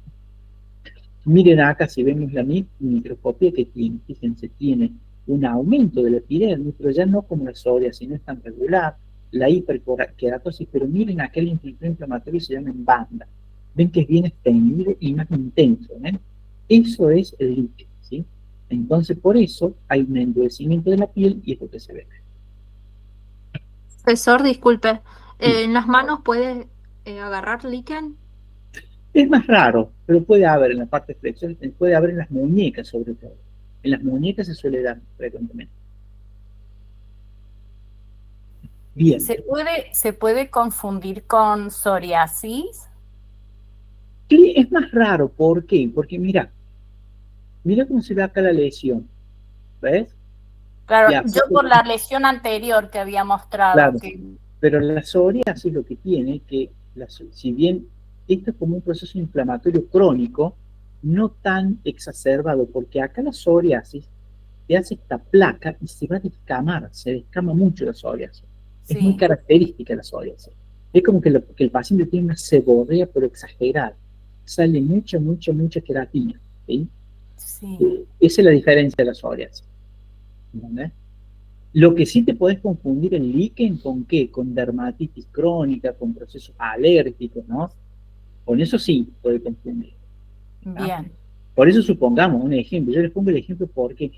Miren acá, si vemos la microscopía que tiene, fíjense, tiene un aumento de la epidermis, pero ya no como la psoriasis, no es tan regular, la hiperkeratosis, pero miren acá el inflamatorio se llama en banda. Ven que es bien extendido y más intenso, ¿ven? Eso es el líquen, ¿sí? Entonces, por eso hay un endurecimiento de la piel y es lo que se ve. Profesor, disculpe, ¿en las manos puede agarrar líquen? Es más raro, pero puede haber en la parte flexor, puede haber en las muñecas sobre todo. En las muñecas se suele dar frecuentemente. Bien. ¿Se puede confundir con psoriasis? Sí, es más raro, ¿por qué? Porque mira cómo se ve acá la lesión, ¿ves? Claro, Ya, yo por la lesión anterior que había mostrado. Claro, pero la psoriasis lo que tiene que, si bien esto es como un proceso inflamatorio crónico, no tan exacerbado, porque acá la psoriasis te hace esta placa y se va a descamar, se descama mucho la psoriasis. Sí. Es muy característica la psoriasis. Es como que el paciente tiene una seborrea, pero exagerada. Sale mucha queratina, ¿sí? Sí. Esa es la diferencia de la psoriasis. ¿Entendés? Lo que sí te podés confundir el líquen con ¿qué? Con dermatitis crónica, con procesos alérgicos, ¿no? Con eso sí puede confundir. ¿no? Bien. Por eso supongamos un ejemplo. Yo les pongo el ejemplo porque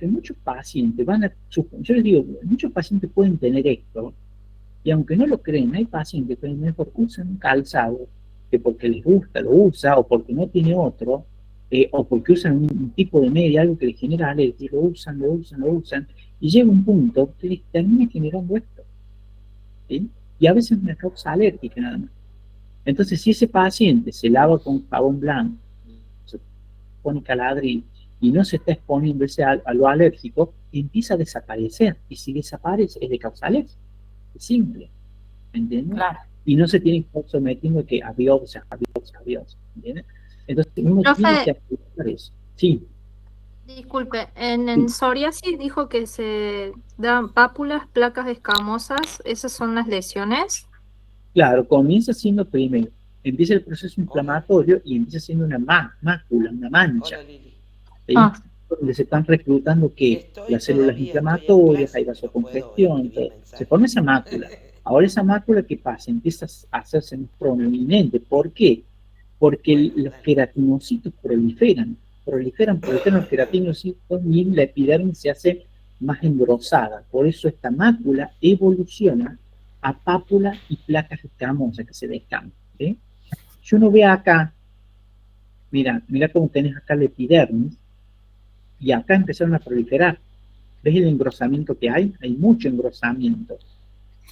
muchos pacientes yo les digo, muchos pacientes pueden tener esto, y aunque no lo creen, hay pacientes que mejor usan un calzado que porque les gusta lo usa, o porque no tiene otro, o porque usan un tipo de media, algo que les genera alergia, lo usan, y llega un punto que les termina generando esto, ¿sí? Y a veces es una causa alérgica nada más. Entonces, si ese paciente se lava con jabón blanco, se pone caladril y no se está exponiendo a lo alérgico, empieza a desaparecer. Y si desaparece, es de causa alérgica. Es simple. ¿Entiendes? Claro. Y no se tiene que estar sometiendo que a biopsia. ¿Entiendes? Entonces, uno tiene que aplicar eso. Sí. Disculpe, en psoriasis dijo que se dan pápulas, placas escamosas, ¿esas son las lesiones? Claro, comienza siendo primero, empieza el proceso inflamatorio y empieza siendo una mácula, una mancha. ¿Sí? Donde se están reclutando las células inflamatorias, hay vasocongestión, se forma esa mácula. Ahora esa mácula, ¿qué pasa? Empieza a hacerse más prominente. ¿Por qué? Porque los queratinocitos proliferan los queratinocitos y la epidermis se hace más engrosada. Por eso esta mácula evoluciona a pápulas y placas escamosas que se descaman. ¿Sí? Si uno ve acá, mira cómo tenés acá la epidermis, y acá empezaron a proliferar. ¿Ves el engrosamiento que hay? Hay mucho engrosamiento.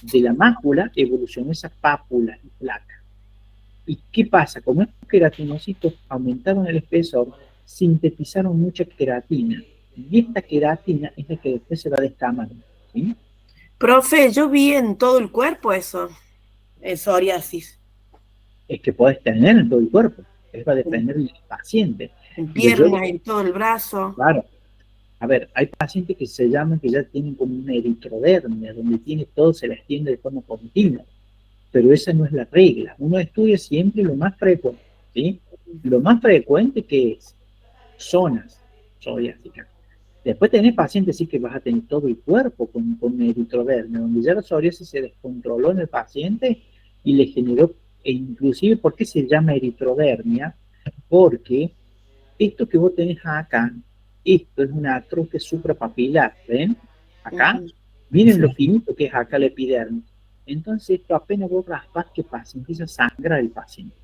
De la mácula evolucionó esa pápula y placa. ¿Y qué pasa? Como estos queratinocitos aumentaron el espesor, sintetizaron mucha queratina. Y esta queratina es la que después se va descamando. ¿Sí? Profe, yo vi en todo el cuerpo eso, el psoriasis, Es que podés tener en todo el cuerpo, eso va a depender del paciente. en Pero yo, piernas, en todo el brazo. claro, a ver, hay pacientes que se llaman, que ya tienen como una eritrodermia, donde tiene todo, se les tiende de forma continua, pero esa no es la regla. Uno estudia siempre lo más frecuente, ¿sí? Lo más frecuente que es zonas psoriásicas. Después tenés pacientes sí que vas a tener todo el cuerpo con eritrodermia, donde ya la psoriasis se descontroló en el paciente y le generó, e inclusive, ¿por qué se llama eritrodermia? Porque esto que vos tenés acá, esto es una atrofia suprapapilar, ¿ven? Acá, miren lo finito que es acá la epidermis. Entonces esto apenas vos raspas, ¿qué pasa? Empieza a sangrar el paciente.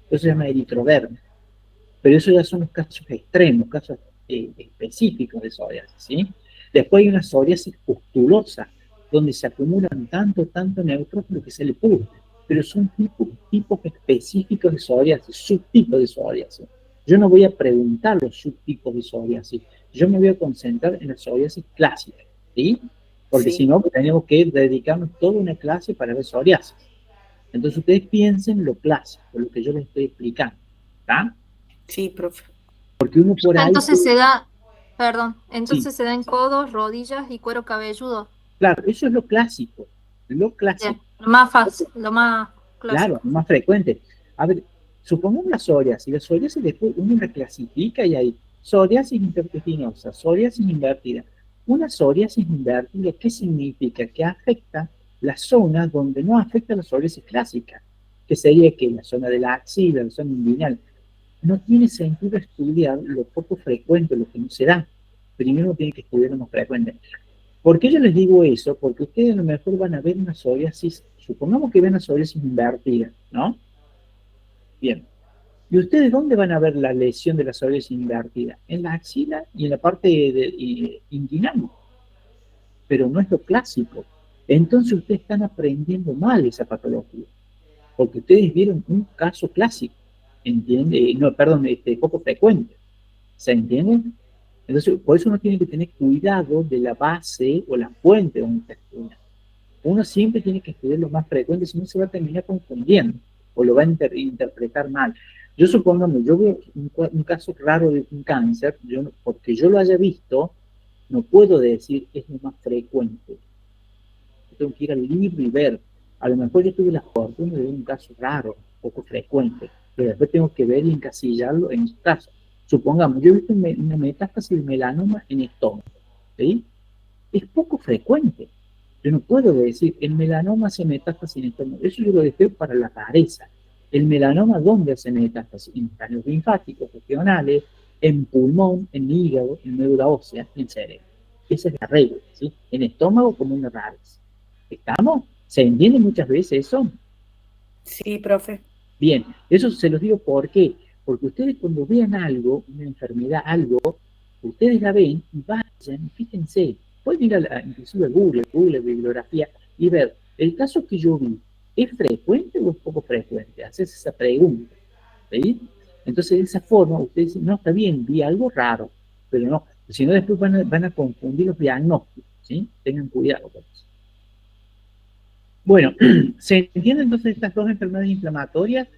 Eso se llama eritrodermia. Pero eso ya son los casos extremos, casos específicos de psoriasis, ¿sí? Después hay una psoriasis pustulosa, donde se acumulan tanto neutrófilos que se le pudre, pero son tipos específicos de psoriasis, subtipos de psoriasis. Yo no voy a preguntar los subtipos de psoriasis, yo me voy a concentrar en la psoriasis clásica, ¿sí? Porque si no, tenemos que dedicarnos toda una clase para ver psoriasis. Entonces ustedes piensen lo clásico, lo que yo les estoy explicando, ¿está? Sí, profe. Porque uno por ahí... Entonces se da, perdón, Sí. entonces se da en codos, rodillas y cuero cabelludo. Claro, eso es lo clásico. Lo clásico. Bien, lo más fácil, lo más clásico. Claro, lo más frecuente. A ver, supongamos la psoriasis. La psoriasis después uno la clasifica y hay psoriasis intervertiginosa, psoriasis invertida. Una psoriasis invertida, ¿qué significa? Que afecta la zona donde no afecta la psoriasis clásica, que sería que la zona de la axila, la zona inguinal. No tiene sentido estudiar lo poco frecuente, lo que no se da. Primero tiene que estudiar lo más frecuente. ¿Por qué yo les digo eso? Porque ustedes a lo mejor van a ver una psoriasis, supongamos que ven una psoriasis invertida, ¿no? Bien. ¿Y ustedes dónde van a ver la lesión de la psoriasis invertida? En la axila y en la parte inguinal. Pero no es lo clásico. Entonces ustedes están aprendiendo mal esa patología. Porque ustedes vieron un caso clásico. ¿Entiende? No, perdón, poco frecuente. ¿Se entiende? Entonces, por eso uno tiene que tener cuidado de la base o la fuente donde está estudiando. Uno siempre tiene que estudiar lo más frecuente, si no se va a terminar confundiendo o lo va a interpretar mal. Yo supongamos, yo veo un caso raro de un cáncer, porque yo lo haya visto, no puedo decir es lo más frecuente. Yo tengo que ir al libro y ver. A lo mejor yo tuve la fortuna de ver un caso raro, poco frecuente, pero después tengo que ver y encasillarlo en su caso. Supongamos, yo he visto una metástasis de melanoma en estómago, ¿sí? Es poco frecuente. Yo no puedo decir, el melanoma hace metástasis en estómago. Eso yo lo dejé para la rareza. El melanoma, ¿dónde hace metástasis? En ganglios linfáticos regionales, en pulmón, en hígado, en médula ósea, en cerebro. Esa es la regla, ¿sí? En estómago como una rareza. ¿Estamos? ¿Se entiende muchas veces eso? Sí, profe. Bien, eso se los digo ¿por qué? Porque ustedes cuando vean algo, una enfermedad, algo, ustedes la ven y vayan, fíjense, pueden ir inclusive a Google, bibliografía, y ver, el caso que yo vi, ¿es frecuente o es poco frecuente? Haces esa pregunta, ¿sí? Entonces de esa forma ustedes dicen, no, está bien, vi algo raro, pero no, si no después van a confundir los diagnósticos, ¿sí? Tengan cuidado con eso. Bueno, ¿se entienden entonces estas dos enfermedades inflamatorias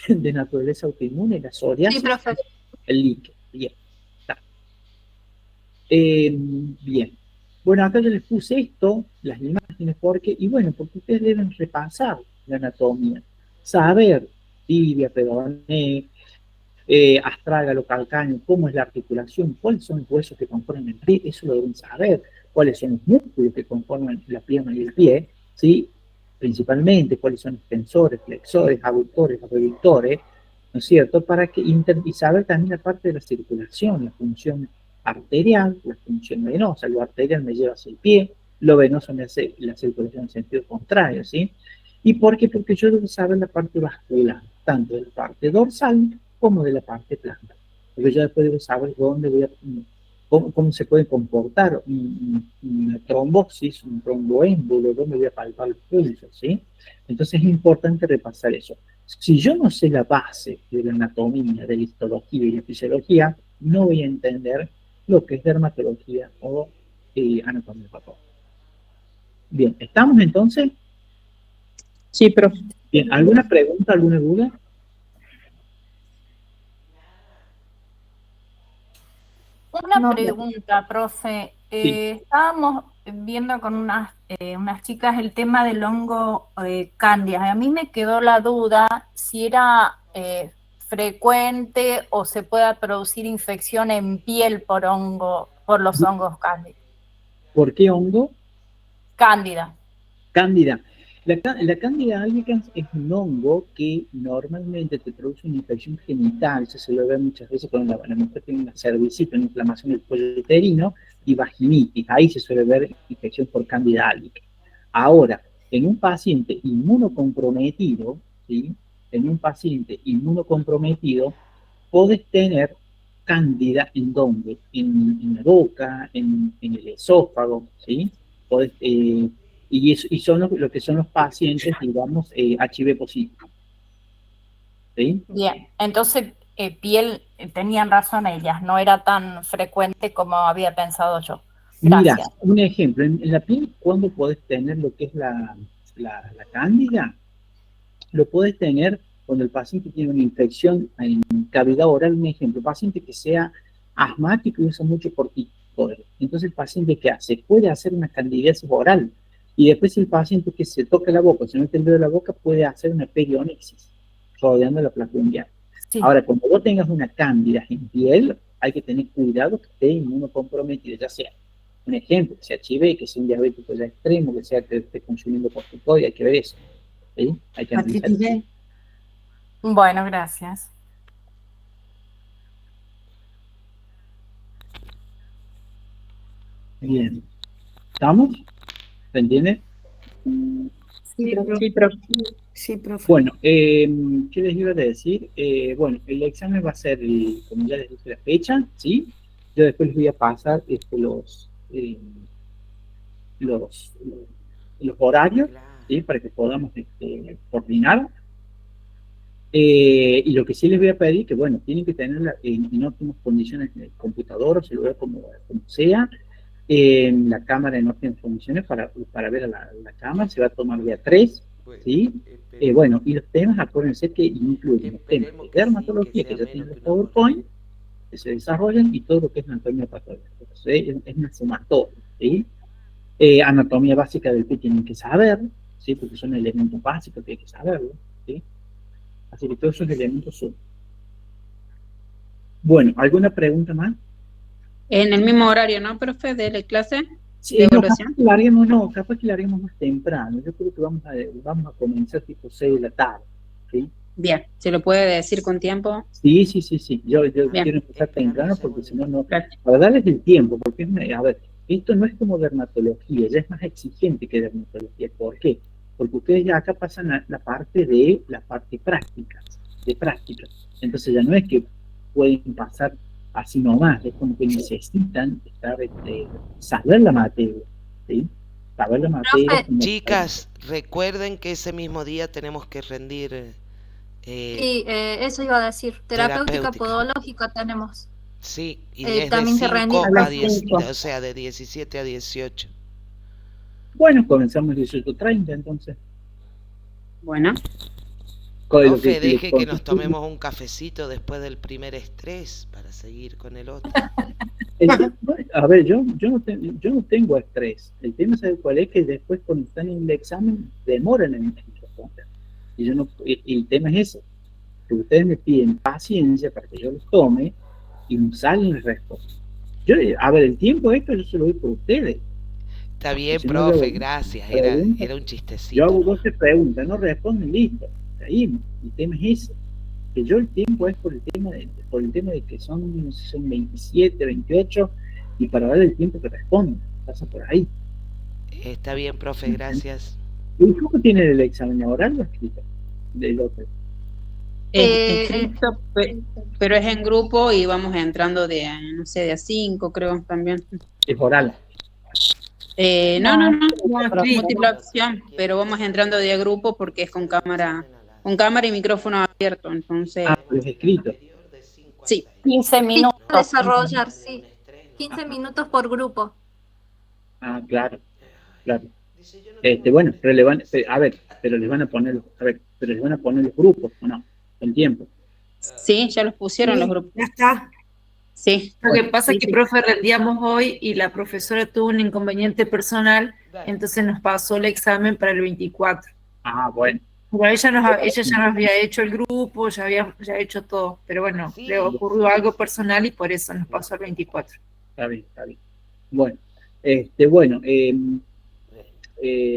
de naturaleza autoinmune, la psoriasis? Sí, profe. El líquido. Bien. Está. Bien. Bueno, acá yo les puse esto, las imágenes, porque ustedes deben repasar la anatomía, saber tibia, peroné, astrágalo, calcáneo, cómo es la articulación, cuáles son los huesos que conforman el pie, eso lo deben saber, cuáles son los músculos que conforman la pierna y el pie, ¿sí? Principalmente cuáles son extensores, flexores, abductores, abductores, ¿no es cierto? Y saber también la parte de la circulación, la función arterial, la función venosa. Lo arterial me lleva hacia el pie, lo venoso me hace la circulación en sentido contrario, ¿sí? ¿Y por qué? Porque yo debo saber la parte vascular, tanto de la parte dorsal como de la parte plana. Porque yo después debo saber cómo se puede comportar una trombosis, un tromboémbolo, dónde voy a palpar el pulso, ¿sí? Entonces es importante repasar eso. Si yo no sé la base de la anatomía, de la histología y la fisiología, no voy a entender lo que es dermatología o anatomía patológica. Bien, ¿estamos entonces? Sí, profe. Bien, ¿alguna pregunta, alguna duda? Una No, pregunta, profe. Sí. Estábamos viendo con unas chicas el tema del hongo cándida. A mí me quedó la duda si era frecuente o se pueda producir infección en piel por los hongos cándida. ¿Por qué hongo? Cándida. Cándida. La Cándida albicans es un hongo que normalmente te produce una infección genital, se lo ve muchas veces cuando la mujer tiene una cervicita, una inflamación del cuello uterino y vaginitis. Ahí se suele ver infección por Cándida albicans. Ahora, en un paciente inmunocomprometido, ¿sí? En un paciente inmunocomprometido, podés tener Cándida en dónde? En la boca, en el esófago, ¿sí? Podés, y son lo que son los pacientes, digamos, HIV positivo. ¿Sí? Bien, entonces piel, tenían razón ellas, no era tan frecuente como había pensado yo. Mira, Gracias. un ejemplo, en la piel, ¿cuándo podés tener lo que es la cándida? Lo podés tener cuando el paciente tiene una infección en cavidad oral, un ejemplo, paciente que sea asmático y usa mucho corticoides. Entonces el paciente, ¿qué hace? Puede hacer una candidiasis oral. Y después el paciente que se toca la boca, se mete el dedo de la boca, puede hacer una perionexis, rodeando la placa unguial. Sí. Ahora, cuando vos tengas una cándida en piel, hay que tener cuidado que esté inmunocomprometido, ya sea, un ejemplo, que sea HIV, que sea un diabético ya extremo, que sea que esté consumiendo corticoides, hay que ver eso. ¿Sí? Hay que analizar. Bueno, gracias. Bien. ¿Estamos? ¿Se entiende? Sí, profe. Sí, profe. Bueno, ¿qué les iba a decir? Bueno, el examen va a ser, como ya les dije, la fecha, ¿sí? Yo después les voy a pasar los horarios, ¿sí? Para que podamos coordinar. Y lo que sí les voy a pedir, que bueno, tienen que tenerla en óptimas condiciones en el computador o celular, como sea, la cámara en óptimas condiciones para ver a la cámara, se va a tomar día 3, ¿sí? Bueno, y los temas, acuérdense que incluyen los temas de dermatología, que ya tienen los PowerPoint, que se desarrollan, y todo lo que es anatomía patológica. Entonces, es una sumatoria, ¿sí? Anatomía básica del pie tienen que saber, ¿sí? Porque son elementos básicos que hay que saberlo, ¿sí? Así que todos esos elementos son. Bueno, ¿alguna pregunta más? En el mismo horario, ¿no, profe? De la clase Sí, de no, evaluación. capaz que la haremos más temprano. Yo creo que vamos a comenzar tipo 6 de la tarde, ¿sí? Bien, ¿se lo puede decir con tiempo? Sí. Yo Bien. quiero empezar temprano porque si no, Gracias. para darles el tiempo, porque a ver, esto no es como dermatología, ya es más exigente que dermatología. ¿Por qué? Porque ustedes ya acá pasan la parte práctica, de práctica. Entonces ya no es que pueden pasar así nomás, es como que necesitan saber la materia, ¿sí? Saber la materia. Profe. Chicas, recuerden que ese mismo día tenemos que rendir Sí, eso iba a decir. Terapéutica terapéutica. podológica tenemos. Sí, y es de También que rendir 5 a a 10, 5. o sea, de 17 a 18. Bueno, comenzamos 18:30 entonces. Bueno. Profe, deje que nos tomemos un cafecito después del primer estrés para seguir con el otro. A ver, yo no tengo estrés. El tema, ¿sabe cuál es? Que después cuando están en el examen demoran en responder. Y el tema es ese, que ustedes me piden paciencia para que yo los tome y no salen las respuestas. A ver, el tiempo esto yo se lo doy por ustedes. Está bien, Si no, profe, gracias. Era un chistecito. Yo hago 12 preguntas, no responden, listo. Seguimos. El tema es ese. Que yo el tiempo es por el tema de que son 27, 28, y para dar el tiempo que responden, pasa por ahí. Está bien, profe, gracias. ¿Y cómo tiene el examen oral o escrito? Del otro. Escrito, pero es en grupo y vamos entrando de a 5, creo, también. Es oral. No, múltiple opción, pero vamos entrando de a grupo porque es con cámara y micrófono abierto, entonces. Es escrito. Sí. 15 minutos. Desarrollar, sí. 15 minutos por grupo. Claro. Bueno, pero le van, a ver, pero les van a poner, pero les van a poner los grupos, ¿o no? Con tiempo. Sí, ya los pusieron los grupos. Ya está. Sí. Lo que pasa es que, profe, rendíamos hoy y la profesora tuvo un inconveniente personal, entonces nos pasó el examen para el 24. Ah, bueno. Pero ella ya nos había hecho el grupo, ya había hecho todo, pero bueno, le ocurrió algo personal y por eso nos pasó el 24. Está bien, está bien. Bueno, bueno,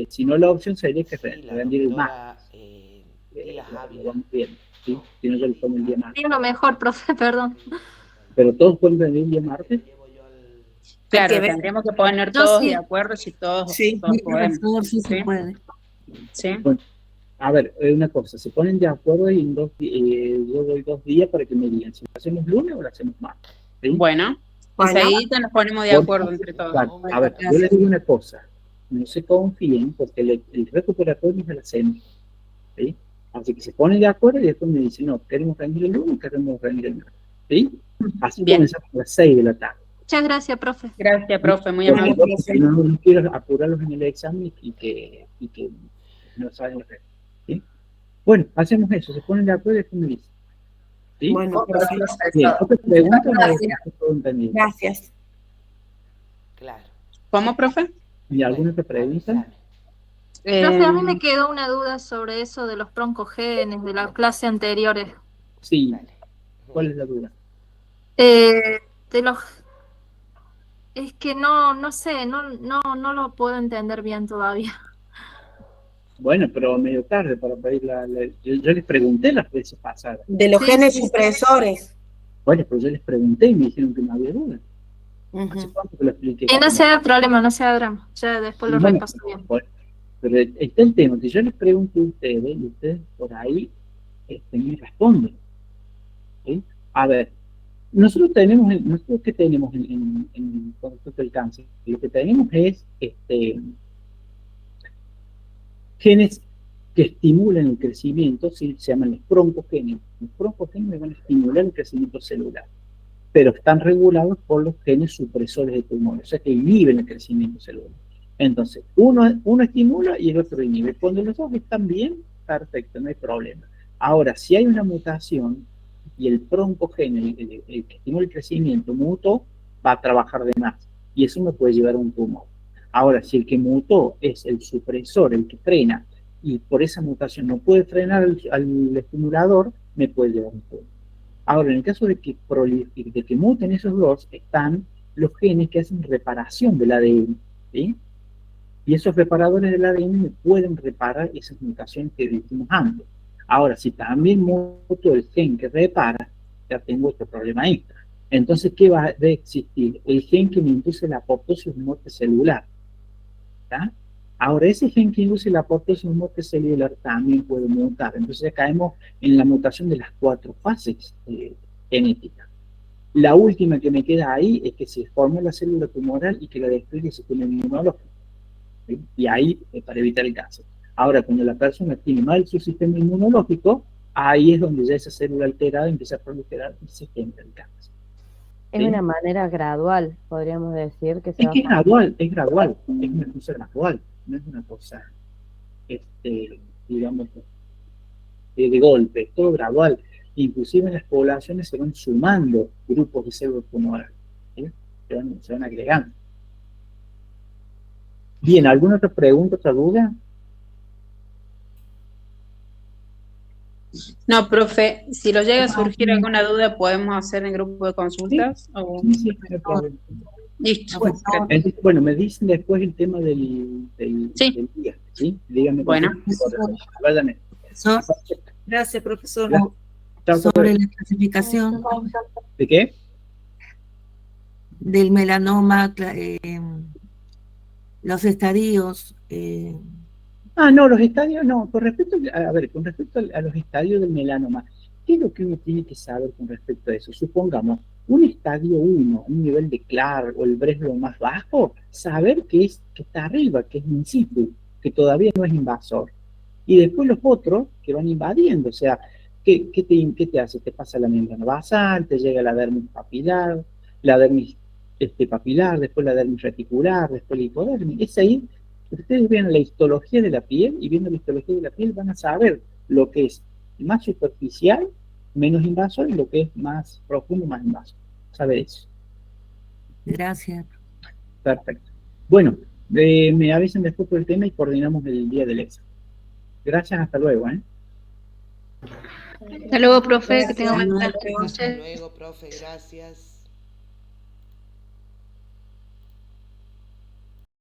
si no, la opción sería que rendir el martes. Lo vamos viendo, ¿sí? Si no, yo le pongo el día martes. Lo mejor, profe, perdón. Pero todos pueden rendir el día martes. Claro, tendríamos que poner todos de acuerdo si todos, todos podemos. Sí, se puede. Sí. Bueno, a ver, una cosa, se ponen de acuerdo y yo doy 2 días para que me digan si lo hacemos lunes o lo hacemos martes. ¿Sí? Bueno, enseguida nos ponemos de acuerdo entre todos. Claro, a ver, yo les digo una cosa, no se confíen porque el recuperatorio es a la cena. ¿Sí? Así que se ponen de acuerdo y después me dicen, no, queremos rendir el lunes, queremos rendir el martes. ¿Sí? Así comenzamos a las 6 de la tarde. Muchas gracias, profe. Gracias, profe, muy amable. No quiero apurarlos en el examen y que no saben hacer. ¿Sí? Bueno, hacemos eso, se ponen de acuerdo y después me dicen. ¿Sí? Bueno, bien, otra pregunta. Gracias. Claro. ¿Cómo, profe? ¿Y alguna otra pregunta? Profe, a mí me quedó una duda sobre eso de los broncogenes de la clase anteriores. Sí. ¿Cuál es la duda? De los... Es que no sé, no lo puedo entender bien todavía. Bueno, pero medio tarde para pedir yo les pregunté las veces pasadas. De los genes supresores. Bueno, pero yo les pregunté y me dijeron que no había duda. ¿Hace cuánto que lo expliqué? Y no sea problema, no sea drama. Ya después lo repaso bien. Bueno, pero está el tema, que yo les pregunto a ustedes y ustedes por ahí me responden. ¿Sí? A ver, nosotros ¿qué tenemos con respecto al cáncer? Lo que tenemos es genes que estimulan el crecimiento, ¿sí? Se llaman los broncogenes. Los broncogenes van a estimular el crecimiento celular, pero están regulados por los genes supresores de tumores, o sea que inhiben el crecimiento celular. Entonces, uno estimula y el otro inhibe. Cuando los dos están bien, perfecto, no hay problema. Ahora, si hay una mutación y el broncogene, el que estimula el crecimiento, mutó, va a trabajar de más. Y eso me puede llevar a un tumor. Ahora, si el que mutó es el supresor, el que frena, y por esa mutación no puede frenar al estimulador, me puede llevar a un tumor. Ahora, en el caso de que muten esos dos, están los genes que hacen reparación del ADN, ¿sí? Y esos reparadores del ADN me pueden reparar esas mutaciones que dijimos antes. Ahora, si también muto el gen que repara, ya tengo otro problema extra. Entonces, ¿qué va a existir? El gen que me induce la apoptosis de muerte celular. ¿Tá? Ahora, ese gen que induce la apoptosis de muerte celular también puede mutar. Entonces, ya caemos en la mutación de las 4 fases genéticas. La última que me queda ahí es que se forme la célula tumoral y que la destruya el sistema inmunológico. ¿Sí? Y ahí para evitar el cáncer. Ahora, cuando la persona tiene mal su sistema inmunológico, ahí es donde ya esa célula alterada empieza a proliferar y se genera el cáncer. Es una manera gradual, podríamos decir. Que es gradual, es una cosa gradual, no es una cosa, digamos, de golpe, es todo gradual. Inclusive en las poblaciones se van sumando grupos de células tumorales, ¿sí? se van agregando. Bien, ¿alguna otra pregunta, otra duda? No, profe, si lo llega a surgir alguna duda, ¿podemos hacer en grupo de consultas? Sí, listo. Bueno, me dicen después el tema del día, ¿sí? Díganme. Bueno. Gracias, profesor. Sobre la clasificación. ¿De qué? Del melanoma, los estadios. No, los estadios no. Con respecto a los estadios del melanoma, ¿qué es lo que uno tiene que saber con respecto a eso? Supongamos, un estadio 1, un nivel de Clark o el Breslow más bajo, saber que está arriba, que es in situ, que todavía no es invasor. Y después los otros que van invadiendo, o sea, ¿qué te hace? Te pasa la membrana basal, te llega la dermis papilar, después la dermis reticular, después la hipodermis. Es ahí Ustedes ven la histología de la piel y viendo la histología de la piel van a saber lo que es más superficial, menos invasor y lo que es más profundo, más invasor. Saber eso. Gracias. Perfecto. Bueno, me avisen después por el tema y coordinamos el día del examen. Gracias, hasta luego. Hasta luego, profe, que tenga buena Hasta noche. luego, profe, gracias.